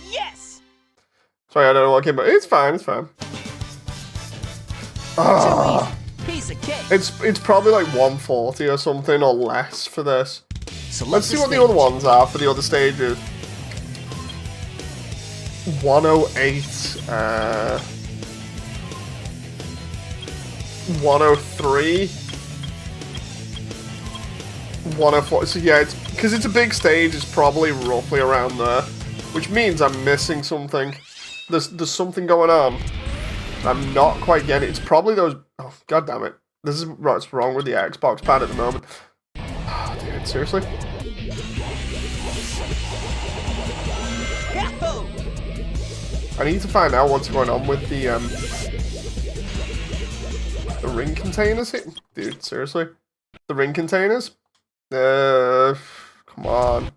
Yes. Sorry, I don't know what came, but it's fine. It's fine. Ah, Piece of cake. it's probably like 140 or something or less for this. Select Let's see what the other ones are for the other stages. 108. 103. 104. So yeah, it's because it's a big stage. It's probably roughly around there, which means I'm missing something. There's something going on. I'm not quite getting it. It's probably those. Oh, god damn it! This is what's wrong with the Xbox pad at the moment. Oh, dude, seriously. Yahoo! I need to find out what's going on with the ring containers here. Dude, seriously? The ring containers? Come on.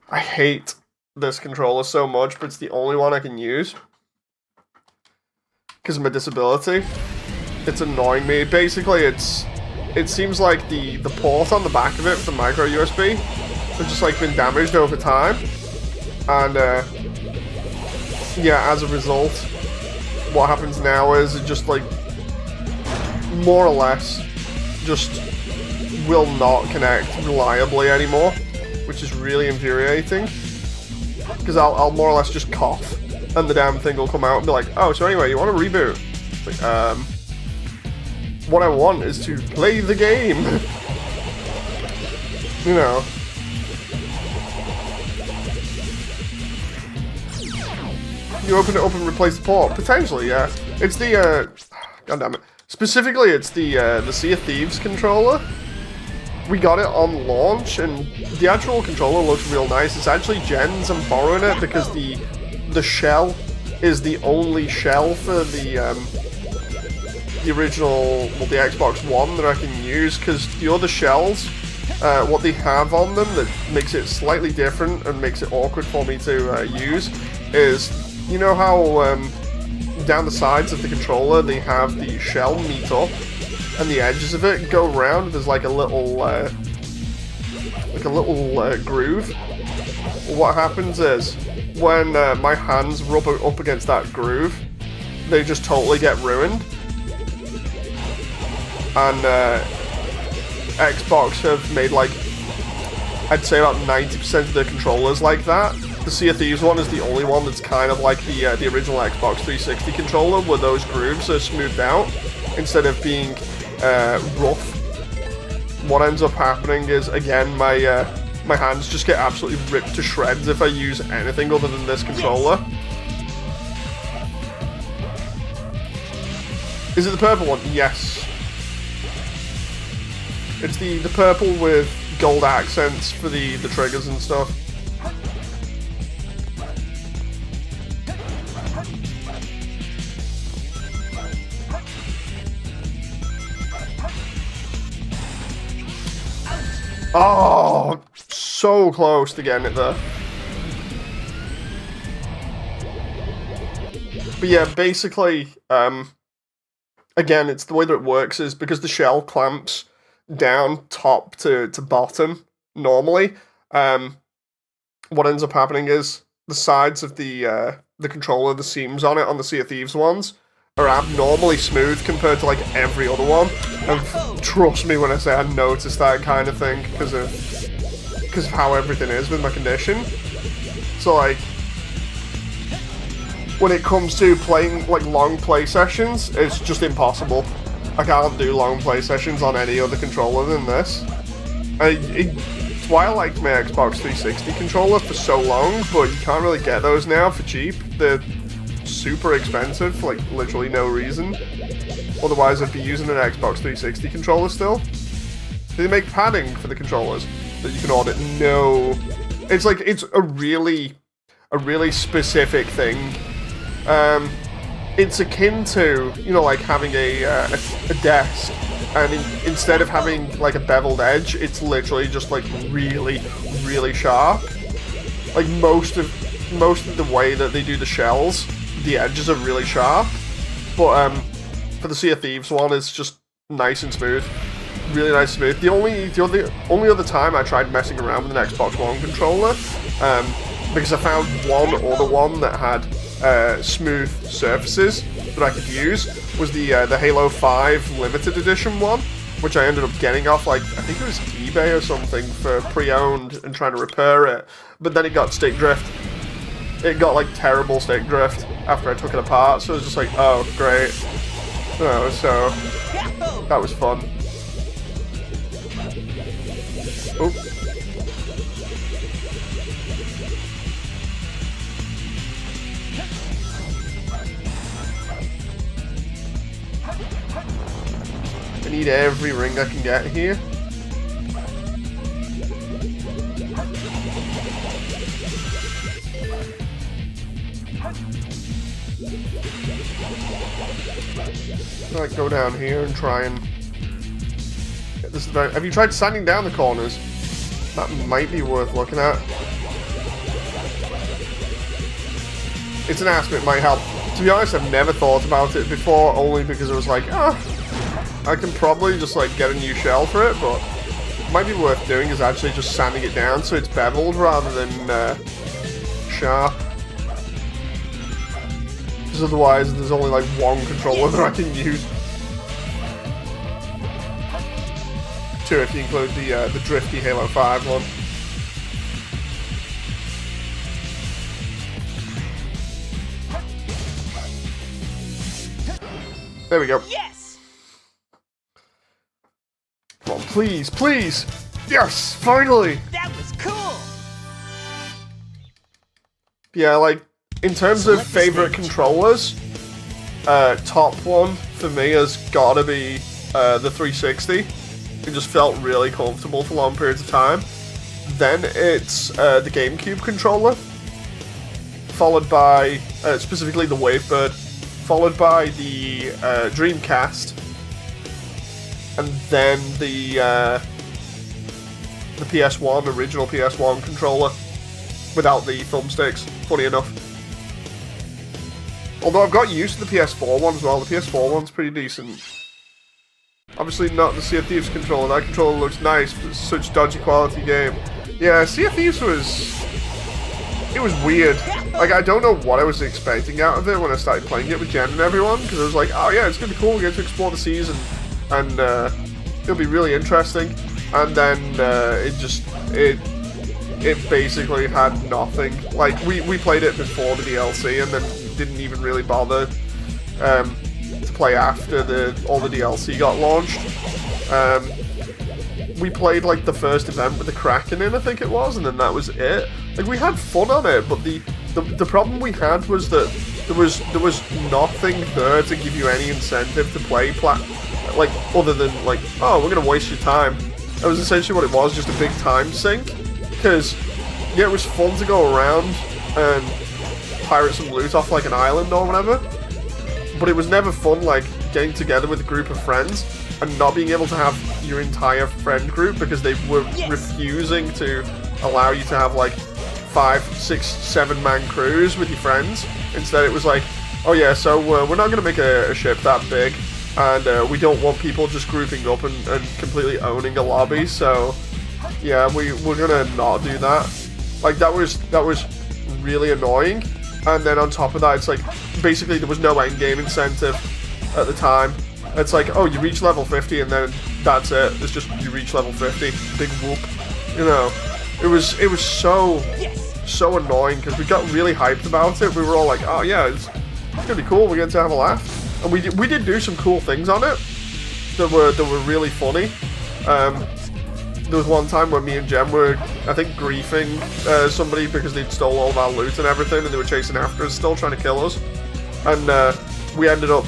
I hate this controller so much, but it's the only one I can use. Because of my disability. It's annoying me. Basically, it seems like the port on the back of it for the micro USB has just like been damaged over time. And yeah, as a result, what happens now is it just like more or less just will not connect reliably anymore, which is really infuriating. Because I'll more or less just cough, and the damn thing will come out and be like, oh, so anyway, you want to reboot? Like, what I want is to play the game. You know. You open it up and replace the port? Potentially, yeah. It's the, god damn it. Specifically, it's the Sea of Thieves controller. We got it on launch, and the actual controller looks real nice. It's actually Jen's. I'm borrowing it because the shell is the only shell for the original, well, the Xbox One that I can use, because the other shells, what they have on them that makes it slightly different and makes it awkward for me to use is, you know how down the sides of the controller they have the shell meet up and the edges of it go round. There's like a little groove. What happens is when my hands rub up against that groove, they just totally get ruined. And Xbox have made like, I'd say about 90% of their controllers like that. The Sea of Thieves one is the only one that's kind of like the original Xbox 360 controller, where those grooves are smoothed out instead of being rough. What ends up happening is, again, my hands just get absolutely ripped to shreds if I use anything other than this controller. Is it the purple one? Yes. It's the purple with gold accents for the triggers and stuff. Oh, so close to getting it there. But yeah, basically, again, it's the way that it works is because the shell clamps down top to bottom normally. What ends up happening is the sides of the controller, the seams on it, on the Sea of Thieves ones, are abnormally smooth compared to like every other one. And trust me when I say I noticed that kind of thing because of how everything is with my condition. So like, when it comes to playing like long play sessions, it's just impossible. I can't do long play sessions on any other controller than this. It's why I liked my Xbox 360 controller for so long, but you can't really get those now for cheap. They're super expensive for like literally no reason. Otherwise I'd be using an Xbox 360 controller still. They make padding for the controllers that you can order. No. It's like, it's a really specific thing. It's akin to, you know, like having a desk, and instead of having like a beveled edge, it's literally just like really sharp. Like most of the way that they do the shells, the edges are really sharp. But for the Sea of Thieves one, it's just nice and smooth, really nice and smooth. The only other time I tried messing around with an Xbox One controller, because I found one other one that had smooth surfaces that I could use, was the Halo 5 limited edition one, which I ended up getting off like, I think it was eBay or something for pre-owned and trying to repair it, but then it got stick drift. It got like terrible stick drift after I took it apart, so it was just like, oh great. Oh, so that was fun. Oh. I need every ring I can get here. Like go down here and try and get this. Have you tried sanding down the corners? That might be worth looking at. It's an aspect, might help. To be honest, I've never thought about it before, only because it was like, I can probably just like get a new shell for it, but it might be worth doing is actually just sanding it down so it's beveled rather than sharp. Because otherwise there's only like one controller that I can use. Two if you include the drifty Halo 5 one. There we go. Yes! Come on, please, please! Yes, finally! That was cool! Yeah, like, in terms of favorite controllers, top one for me has gotta be the 360. It just felt really comfortable for long periods of time. Then it's the GameCube controller, followed by, specifically the Wavebird, followed by the Dreamcast, and then the PS1, original PS1 controller, without the thumbsticks, funny enough. Although I've got used to the PS4 one as well, the PS4 one's pretty decent. Obviously not the Sea of Thieves controller, that controller looks nice, but it's such dodgy quality game. Yeah, Sea of Thieves it was weird. Like, I don't know what I was expecting out of it when I started playing it with Jen and everyone, because I was like, oh yeah, it's gonna be cool, we get to explore the seas, and it'll be really interesting. And then it basically had nothing. Like, we played it before the DLC, and then didn't even really bother to play after all the DLC got launched. We played like the first event with the Kraken in, I think it was, and then that was it. Like, we had fun on it, but the problem we had was that there was nothing there to give you any incentive to play like, other than like, oh, we're gonna waste your time. That was essentially what it was, just a big time sink. Because yeah, it was fun to go around and pirate some loot off like an island or whatever, but it was never fun like getting together with a group of friends and not being able to have your entire friend group because they were refusing to allow you to have like 5, 6, 7-man crews with your friends. Instead, it was like, oh yeah, so we're not going to make a ship that big, and we don't want people just grouping up and completely owning a lobby. So yeah, we're gonna not do that. Like that was really annoying. And then on top of that, it's like basically there was no end game incentive at the time. It's like, oh, you reach level 50 and then that's it. It's just you reach level 50, big whoop. You know, it was so annoying because we got really hyped about it. We were all like, oh yeah, it's gonna be cool. We're going to have a laugh, and we did do some cool things on it that were really funny. There was one time when me and Jem were, I think, griefing somebody because they'd stole all of our loot and everything, and they were chasing after us, still trying to kill us. And we ended up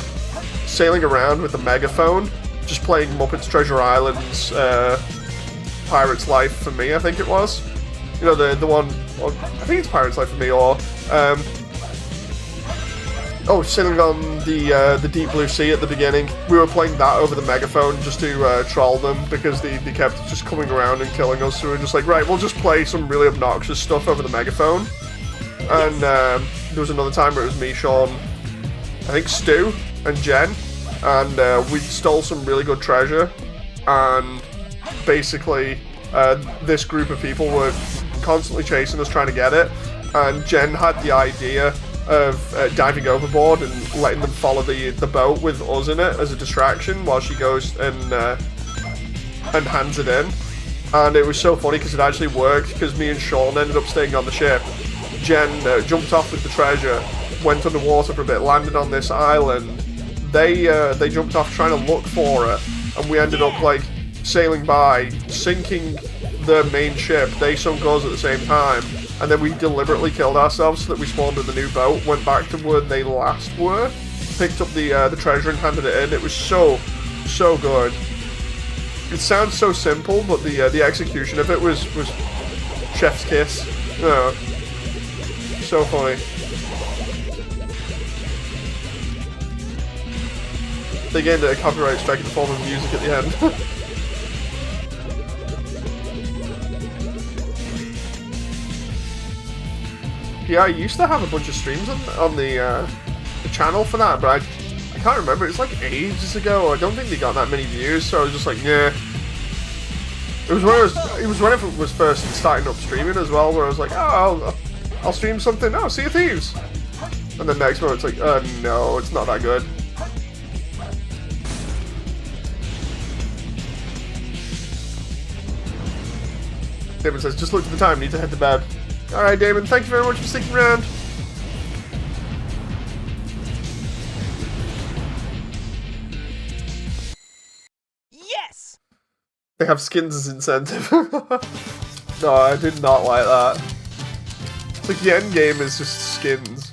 sailing around with a megaphone, just playing Muppets Treasure Island's Pirate's Life for Me, I think it was. You know, the one, I think it's Pirate's Life for Me, or sailing on the deep blue sea at the beginning. We were playing that over the megaphone just to troll them because they kept just coming around and killing us. So we were just like, right, we'll just play some really obnoxious stuff over the megaphone. And there was another time where it was me, Sean, I think Stu, and Jen, and we stole some really good treasure. And basically, this group of people were constantly chasing us, trying to get it. And Jen had the idea of diving overboard and letting them follow the boat with us in it as a distraction while she goes and hands it in. And it was so funny because it actually worked, because me and Sean ended up staying on the ship. Jen jumped off with the treasure, went underwater for a bit, landed on this island. They jumped off trying to look for her, and we ended up like sailing by, sinking the main ship. They sunk us at the same time. And then we deliberately killed ourselves so that we spawned in the new boat, went back to where they last were, picked up the treasure and handed it in. It was so good. It sounds so simple, but the execution of it was chef's kiss. So funny. They gained a copyright strike in the form of music at the end. Yeah, I used to have a bunch of streams on the channel for that, but I can't remember. It's like ages ago. I don't think they got that many views, so I was just like, yeah. It was when it was first starting up streaming as well, where I was like, oh, I'll stream something. Oh, Sea of Thieves. And the next one, it's like, no, it's not that good. Damon says, just look at the time. Need to head to bed. Alright, Damon, thank you very much for sticking around. Yes! They have skins as incentive. No, I did not like that. It's like the end game is just skins.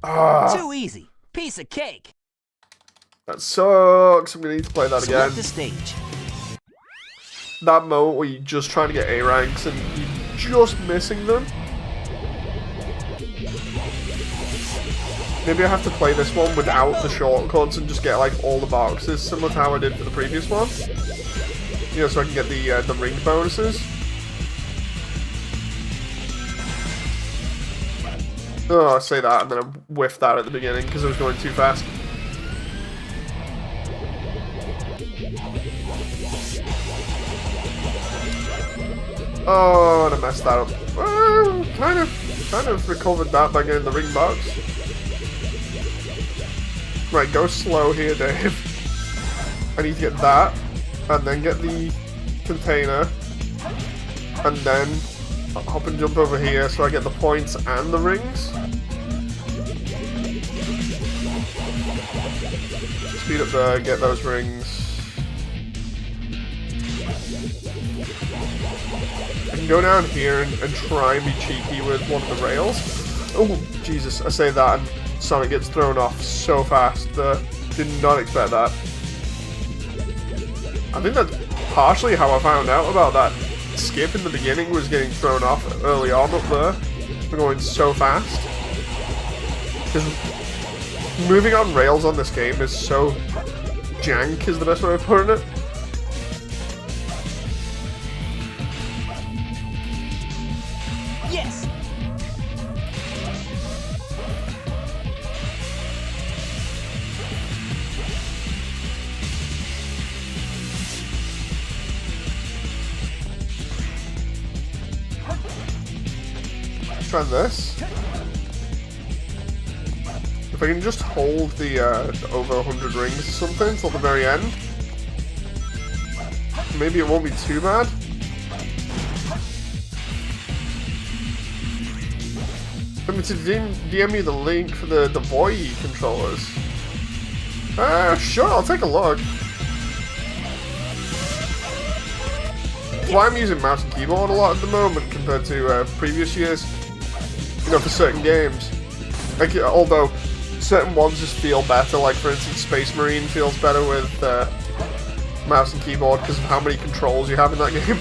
Too easy. Piece of cake. That sucks. I'm gonna need to play that again. Select the stage. That moment where you're just trying to get A ranks and you just missing them. Maybe I have to play this one without the shortcuts and just get like all the boxes, similar to how I did for the previous one. You know, so I can get the ring bonuses. Oh, I say that and then I whiffed that at the beginning because I was going too fast. Oh, and I messed that up. Kind of recovered that by getting the ring box. Right, go slow here, Dave. I need to get that, and then get the container, and then hop and jump over here so I get the points and the rings. Speed up there, get those rings. I can go down here and try and be cheeky with one of the rails. Oh, Jesus, I say that and Sonic gets thrown off so fast. Did not expect that. I think that's partially how I found out about that skip in the beginning, was getting thrown off early on up there for going so fast. Because moving on rails on this game is so jank is the best way of putting it. Yes. Try this. If I can just hold the over 100 rings or something until the very end, maybe it won't be too bad. I'm to DM you the link for the Voy controllers. Sure, I'll take a look. Why I'm using mouse and keyboard a lot at the moment compared to previous years. You know, for certain games. Like, although certain ones just feel better, like for instance Space Marine feels better with mouse and keyboard because of how many controls you have in that game.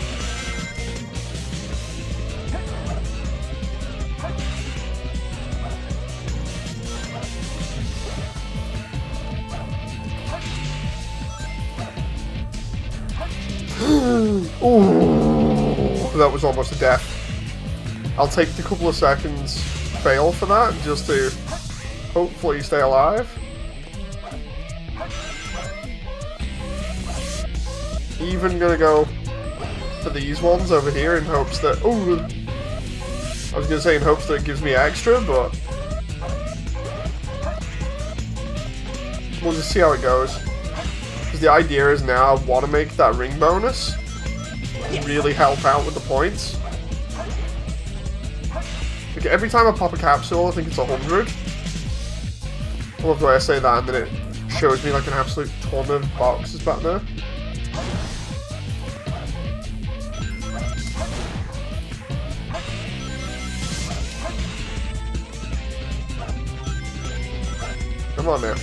Ooh, that was almost a death. I'll take the couple of seconds fail for that just to hopefully stay alive. Even gonna go for these ones over here in hopes that... Oh, I was gonna say in hopes that it gives me extra, but we'll just see how it goes. Because the idea is now I want to make that ring bonus really help out with the points. Like every time I pop a capsule, I think it's 100. I love the way I say that, and then it shows me like an absolute ton of boxes back there. Come on now.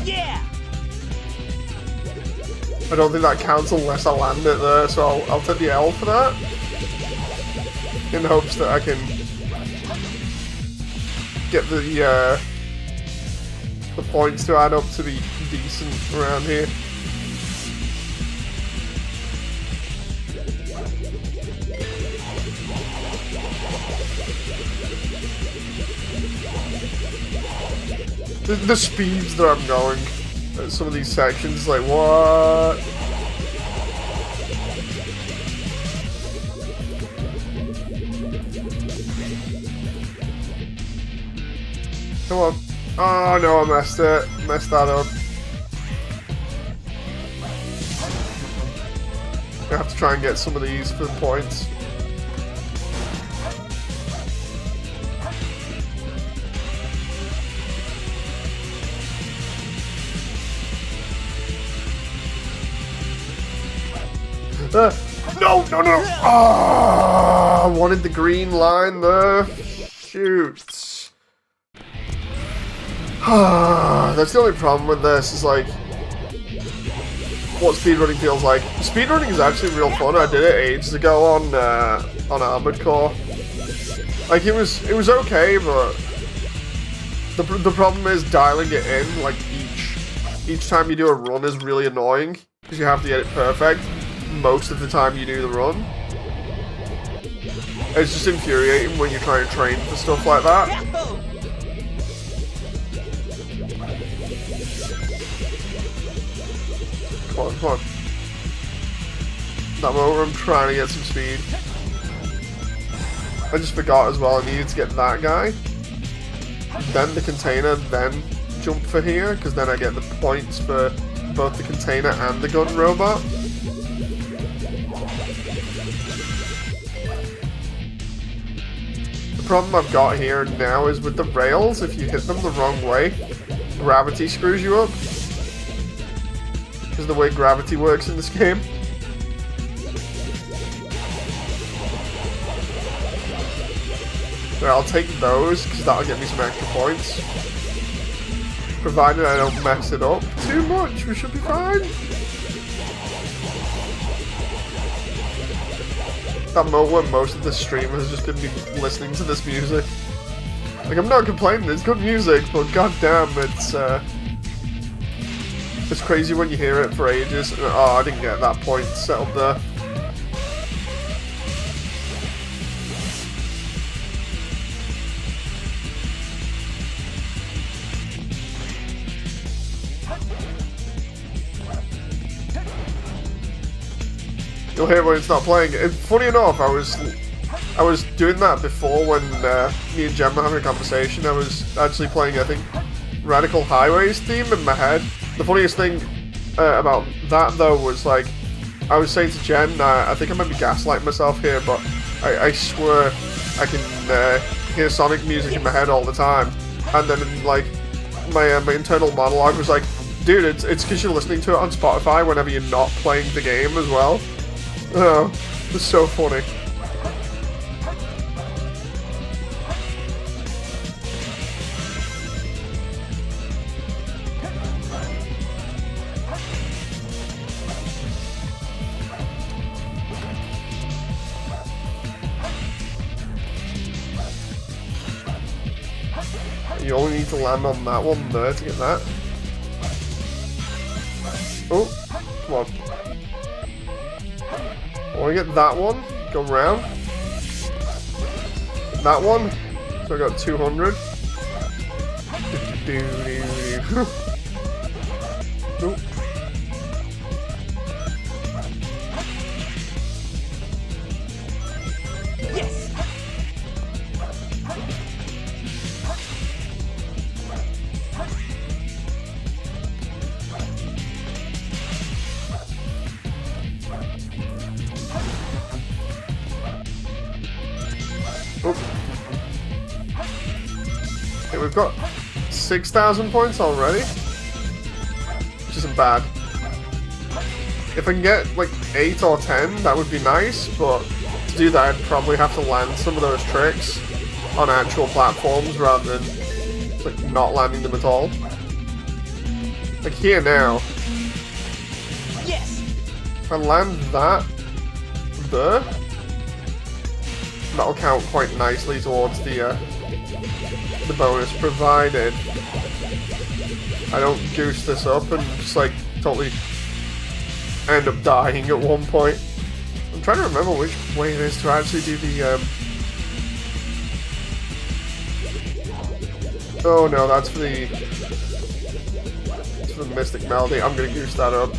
Yeah. I don't think that counts unless I land it there, so I'll take the L for that. In hopes that I can get the points to add up to be decent around here. The speeds that I'm going at some of these sections, like what? Come on. Oh no, I messed it. Messed that up. I have to try and get some of these for the points. No! Oh, I wanted the green line there. Shoot. That's the only problem with this, is like what speedrunning feels like. Speedrunning is actually real fun. I did it ages ago on Armored Core. Like it was okay, but the problem is dialing it in. Like each time you do a run is really annoying because you have to get it perfect most of the time you do the run. It's just infuriating when you're trying to train for stuff like that. Come on. That moment I'm trying to get some speed. I just forgot as well I needed to get that guy. Then the container, then jump for here, because then I get the points for both the container and the gun robot. The problem I've got here now is with the rails, if you hit them the wrong way, gravity screws you up. Because the way gravity works in this game. So I'll take those, because that'll get me some extra points. Provided I don't mess it up too much, we should be fine. That moment when most of the streamers just gonna be listening to this music. Like, I'm not complaining, it's good music, but goddamn, it's crazy when you hear it for ages. Oh, I didn't get that point set up there. You'll hear when it's not playing. Funny enough, I was doing that before when me and Jem were having a conversation. I was actually playing, I think, Radical Highways theme in my head. The funniest thing about that, though, was like, I was saying to Jen, I think I might be gaslighting myself here, but I swear I can hear Sonic music in my head all the time. And then, like, my internal monologue was like, dude, it's because you're listening to it on Spotify whenever you're not playing the game as well. Oh, it's so funny. You only need to land on that one there to get that. Oh, come on. I want to get that one, go round. That one, so I got 200. Nope. Yes. Okay, we've got 6,000 points already, which isn't bad. If I can get like 8 or 10, that would be nice, but to do that I'd probably have to land some of those tricks on actual platforms rather than like not landing them at all. Like here now, Yes. if I land that there, that'll count quite nicely towards the bonus, provided I don't goose this up and just like totally end up dying at one point. I'm trying to remember which way it is to actually do the oh no, that's for the Mystic Melody. I'm gonna goose that up.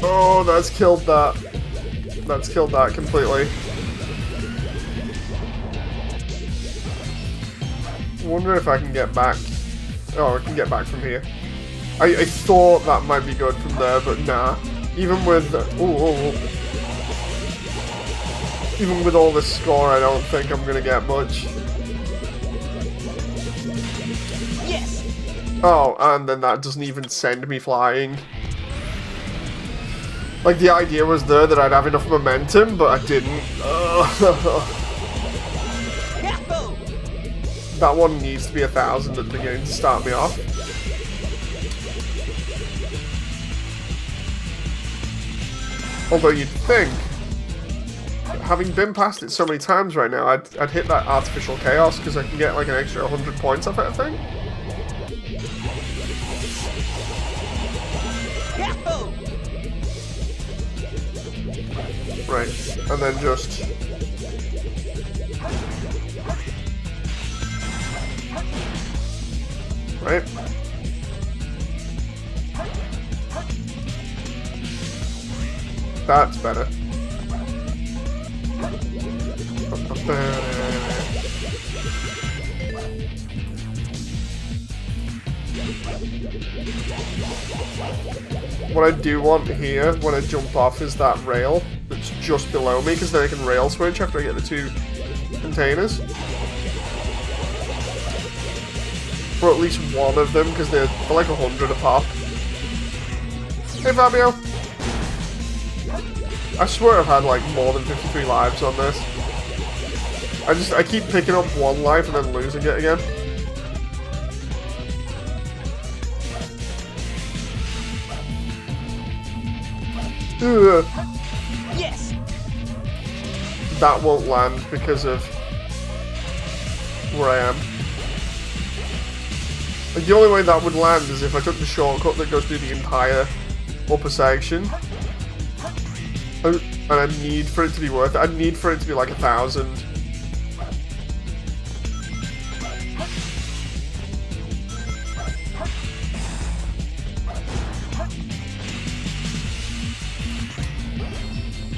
Oh, that's killed that. That's killed that completely. Wonder if I can get back. Oh, I can get back from here. I thought that might be good from there, but nah. Even with even with all this score, I don't think I'm gonna get much. Yes. Oh, and then that doesn't even send me flying. Like, the idea was there that I'd have enough momentum, but I didn't. That one needs to be 1,000 at the beginning to start me off. Although you'd think, having been past it so many times right now, I'd hit that artificial chaos because I can get like an extra 100 points off it, I think. Right, and then just right. That's better. What I do want here when I jump off is that rail that's just below me, because then I can rail switch after I get the 2 containers. Or at least one of them, because they're like 100 a pop. Hey Fabio! I swear I've had like more than 53 lives on this. I keep picking up one life and then losing it again. Ugh. Yes. That won't land because of where I am. Like, the only way that would land is if I took the shortcut that goes through the entire upper section. And I need for it to be worth it. I need for it to be like 1,000.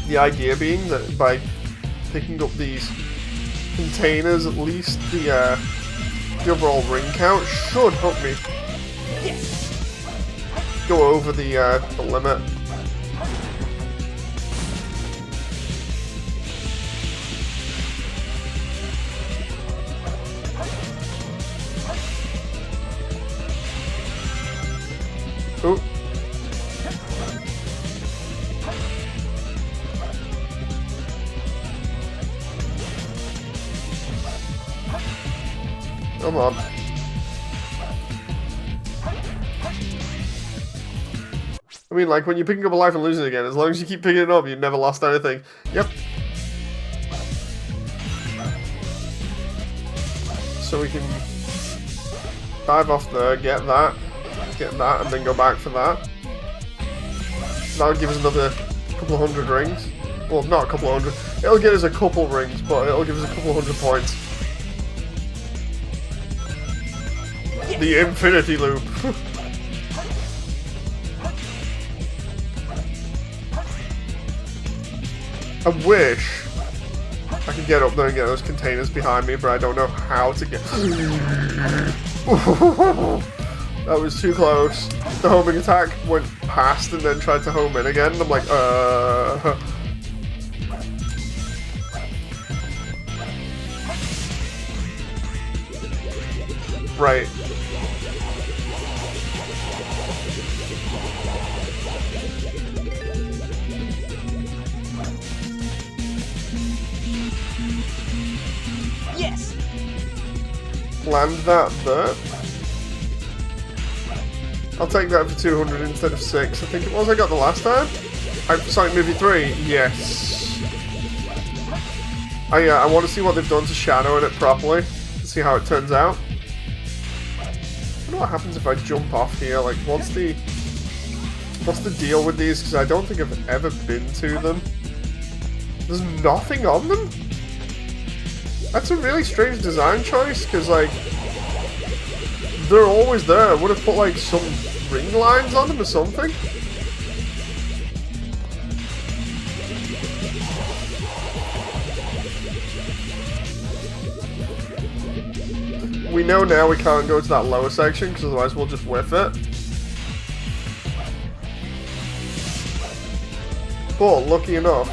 The idea being that by picking up these containers, at least the overall ring count should help me go over the limit. Oh. Come on. I mean, like, when you're picking up a life and losing it again, as long as you keep picking it up, you've never lost anything. Yep. So we can dive off there, get that, and then go back for that. That'll give us another couple of hundred rings. Well, not a couple of hundred. It'll get us a couple rings, but it'll give us a couple of hundred points. The infinity loop. I wish I could get up there and get those containers behind me, but I don't know how to get. That was too close. The homing attack went past and then tried to home in again, and I'm like, Right. Yes. Land that there. I'll take that for 200 instead of 6. I think it was I got the last time. Sonic Movie 3, yes. I want to see what they've done to shadow in it properly. To see how it turns out. I don't know what happens if I jump off here. Like, what's the deal with these? Because I don't think I've ever been to them. There's nothing on them? That's a really strange design choice, because, like, they're always there. I would have put, like, some ring lines on them or something. We know now we can't go to that lower section, because otherwise we'll just whiff it. But, lucky enough,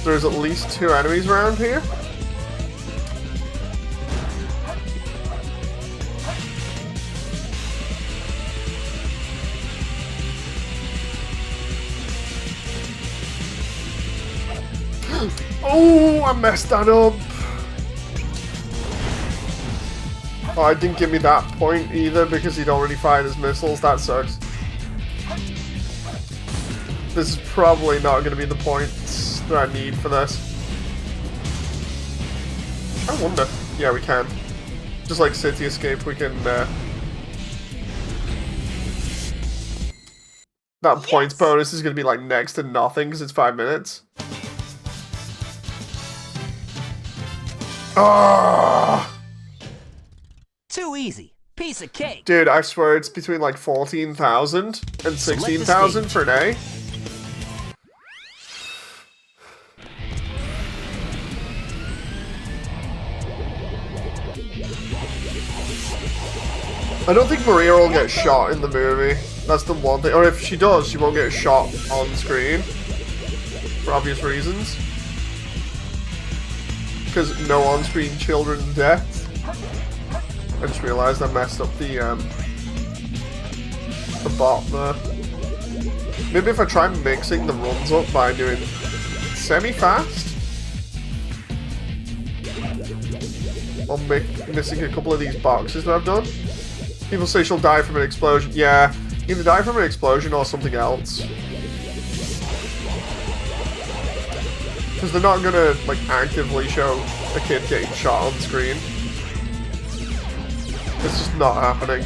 there's at least 2 enemies around here. Oh, I messed that up. Oh, it didn't give me that point either because he'd already fired his missiles. That sucks. This is probably not going to be the points that I need for this. I wonder. Yeah, we can. Just like City Escape, we can... That points bonus is going to be like next to nothing because it's 5 minutes. Ah! Too easy. Piece of cake. Dude, I swear it's between like 14,000 and 16,000 per day. I don't think Maria will get shot in the movie. That's the one thing. Or if she does, she won't get shot on screen. For obvious reasons. Because no on-screen children death. I just realised I messed up the bot there. Maybe if I try mixing the runs up by doing semi-fast. Or missing a couple of these boxes that I've done. People say she'll die from an explosion. Yeah, either die from an explosion or something else. Because they're not gonna, like, actively show a kid getting shot on screen. It's just not happening.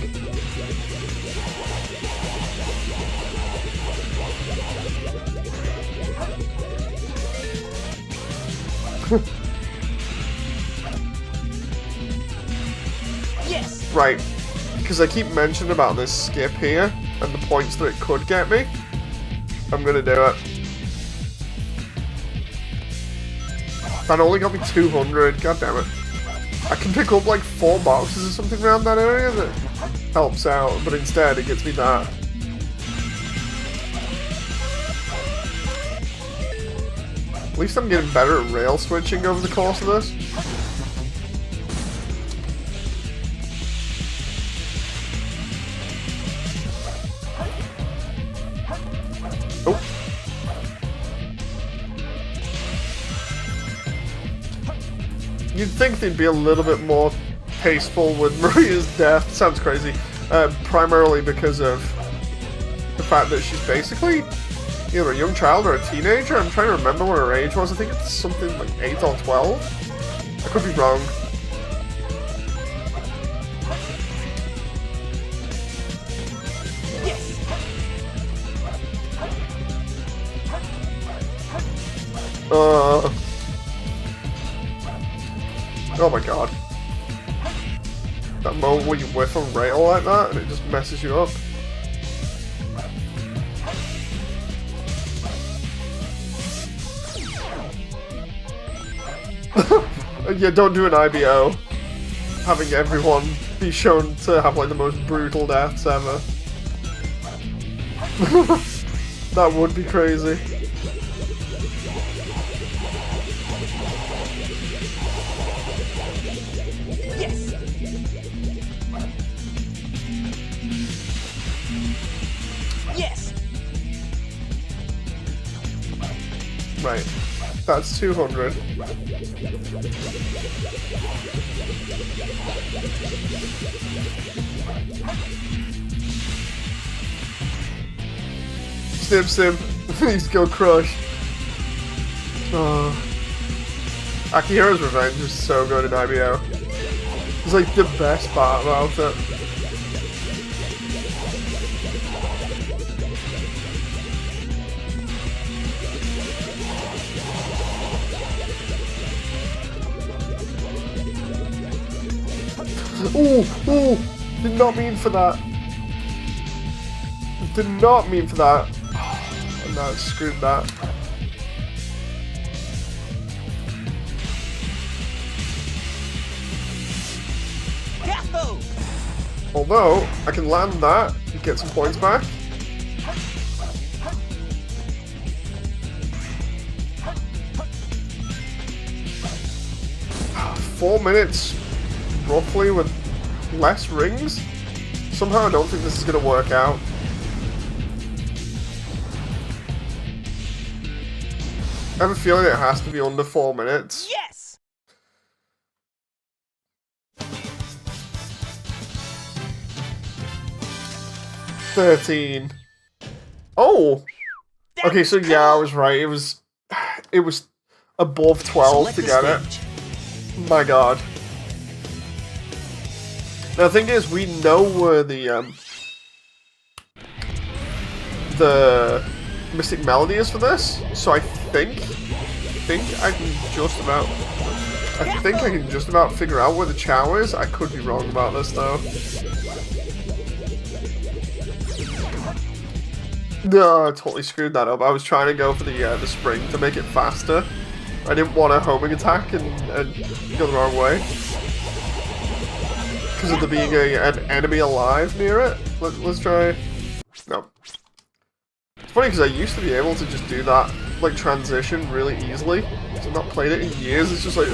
Yes. Right. Because I keep mentioning about this skip here and the points that it could get me. I'm gonna do it. That only got me 200, god damn it. I can pick up like 4 boxes or something around that area that helps out, but instead it gets me that. At least I'm getting better at rail switching over the course of this. Oh. You'd think they'd be a little bit more tasteful with Maria's death. Sounds crazy. Primarily because of the fact that she's basically either a young child or a teenager. I'm trying to remember what her age was. I think it's something like 8 or 12. I could be wrong. Oh my god. That moment where you whiff a rail like that and it just messes you up. Yeah, don't do an IBO. Having everyone be shown to have like the most brutal deaths ever. That would be crazy. Right, that's 200. Sim, please go crush. Akihiro's Revenge is so good in IBO. It's like the best part about it. Ooh, did not mean for that. Did not mean for that. Oh, no, screwed that. Although, I can land that and get some points back. Four minutes, roughly, with less rings? Somehow I don't think this is going to work out. I have a feeling it has to be under 4 minutes. Yes! 13. Oh! Okay, so yeah, I was right. It was above 12 to get it. My god. Now the thing is, we know where the Mystic Melody is for this, so I think I can just about figure out where the Chow is. I could be wrong about this though. No, I totally screwed that up. I was trying to go for the spring to make it faster. I didn't want a homing attack and go the wrong way. Because of there being an enemy alive near it. Let's try... No. It's funny because I used to be able to just do that, like, transition really easily. So I've not played it in years. It's just like...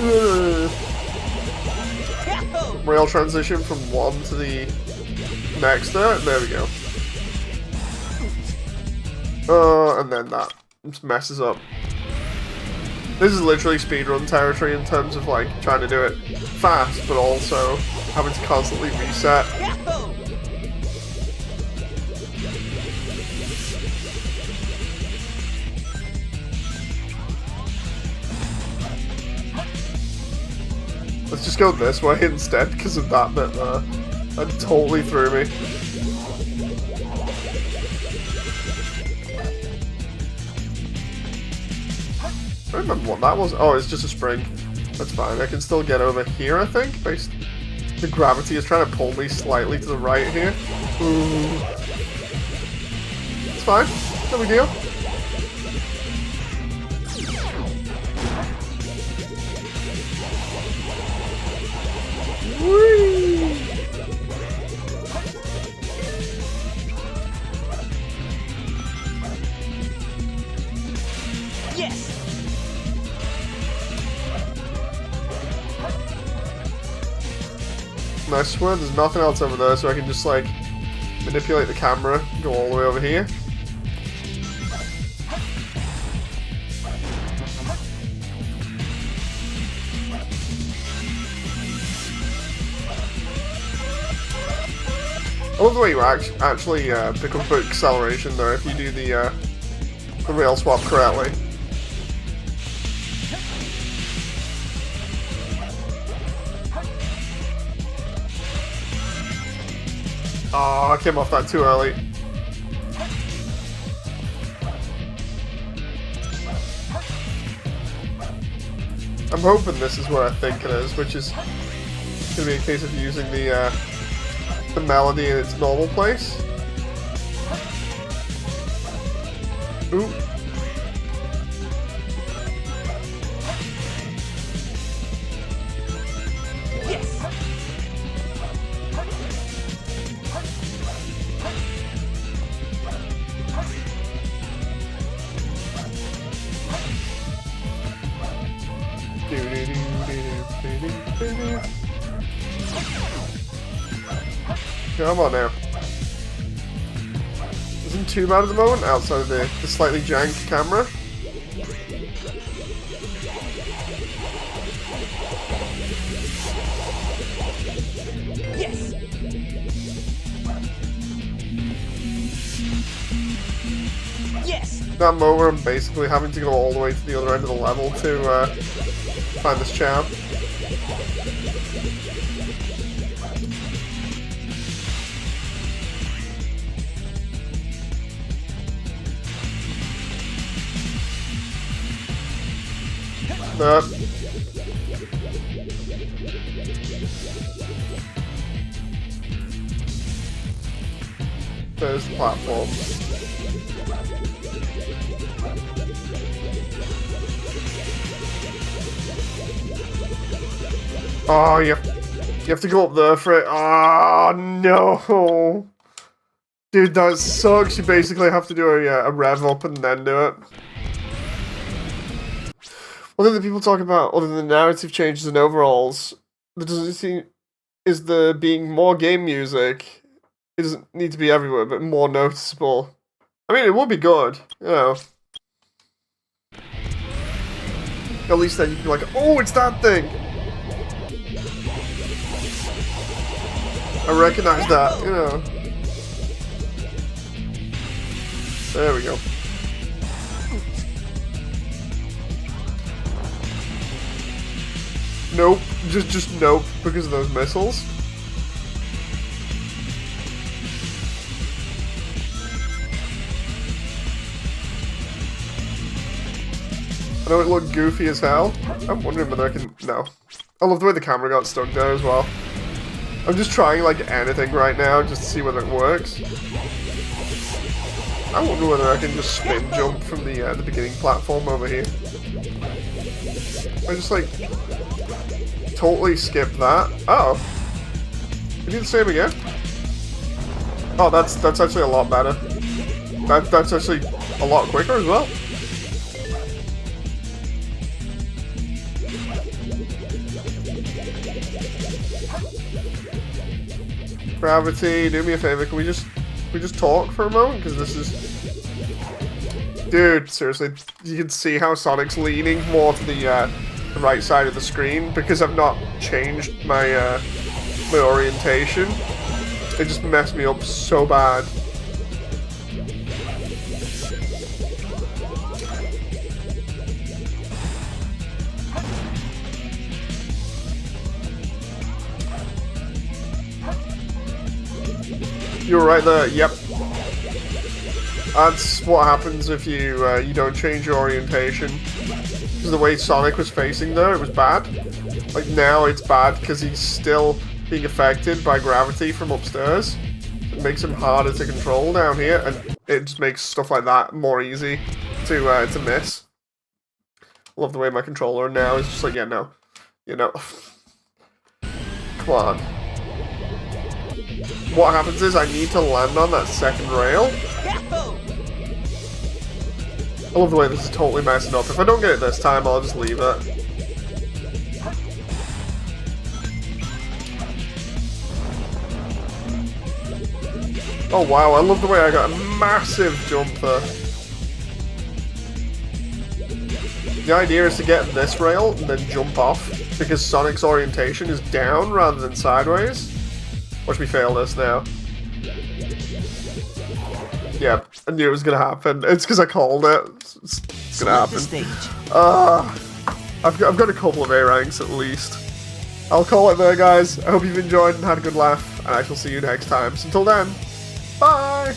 Rail transition from one to the next there. There we go. And then that just messes up. This is literally speedrun territory in terms of like trying to do it fast, but also having to constantly reset. Let's just go this way instead because of that bit there. That totally threw me. I don't remember what that was. Oh, it's just a spring. That's fine. I can still get over here, I think. Based, the gravity is trying to pull me slightly to the right here. Ooh. It's fine. No big deal. Whee! Yes. And I swear there's nothing else over there, so I can just like manipulate the camera, go all the way over here. I love the way you actually pick up acceleration there if you do the rail swap correctly. Oh, I came off that too early. I'm hoping this is what I think it is, which is going to be a case of using the melody in its normal place. Ooh. Come on now. Isn't too bad at the moment outside of the slightly jank camera. Yes. Yes. That moment where I'm basically having to go all the way to the other end of the level to find this champ. Nope. There's the platform. Oh, you have to go up there for it. Oh, no. Dude, that sucks. You basically have to do a rev up and then do it. One thing that people talk about, other than the narrative changes and overalls, that doesn't seem is there being more game music. It doesn't need to be everywhere, but more noticeable. I mean, it would be good, you know. At least then you can be like, oh, it's that thing! I recognize that, you know. There we go. Nope, just nope, because of those missiles. I know it looked goofy as hell. I'm wondering whether I can... No. I love the way the camera got stuck there as well. I'm just trying like anything right now just to see whether it works. I wonder whether I can just spin jump from the beginning platform over here. I just like... totally skip that. Uh oh. We do the same again? Oh, that's actually a lot better. That's actually a lot quicker as well. Gravity, do me a favor, can we just talk for a moment? Because this Dude, seriously, you can see how Sonic's leaning more to the right side of the screen because I've not changed my my orientation. It just messed me up so bad. You're right there. Yep. That's what happens if you you don't change your orientation. Because the way Sonic was facing there, it was bad. Like now it's bad because he's still being affected by gravity from upstairs. It makes him harder to control down here, and it just makes stuff like that more easy to miss. Love the way my controller now is just like, yeah, no. You know. Come on. What happens is I need to land on that second rail. I love the way this is totally messing up. If I don't get it this time, I'll just leave it. Oh wow, I love the way I got a massive jump there. The idea is to get this rail and then jump off, because Sonic's orientation is down rather than sideways. Watch me fail this now. Yeah, I knew it was gonna happen. It's because I called it. It's gonna happen. I've got a couple of A ranks at least. I'll call it there, guys. I hope you've enjoyed and had a good laugh, and I shall see you next time. So until then, bye!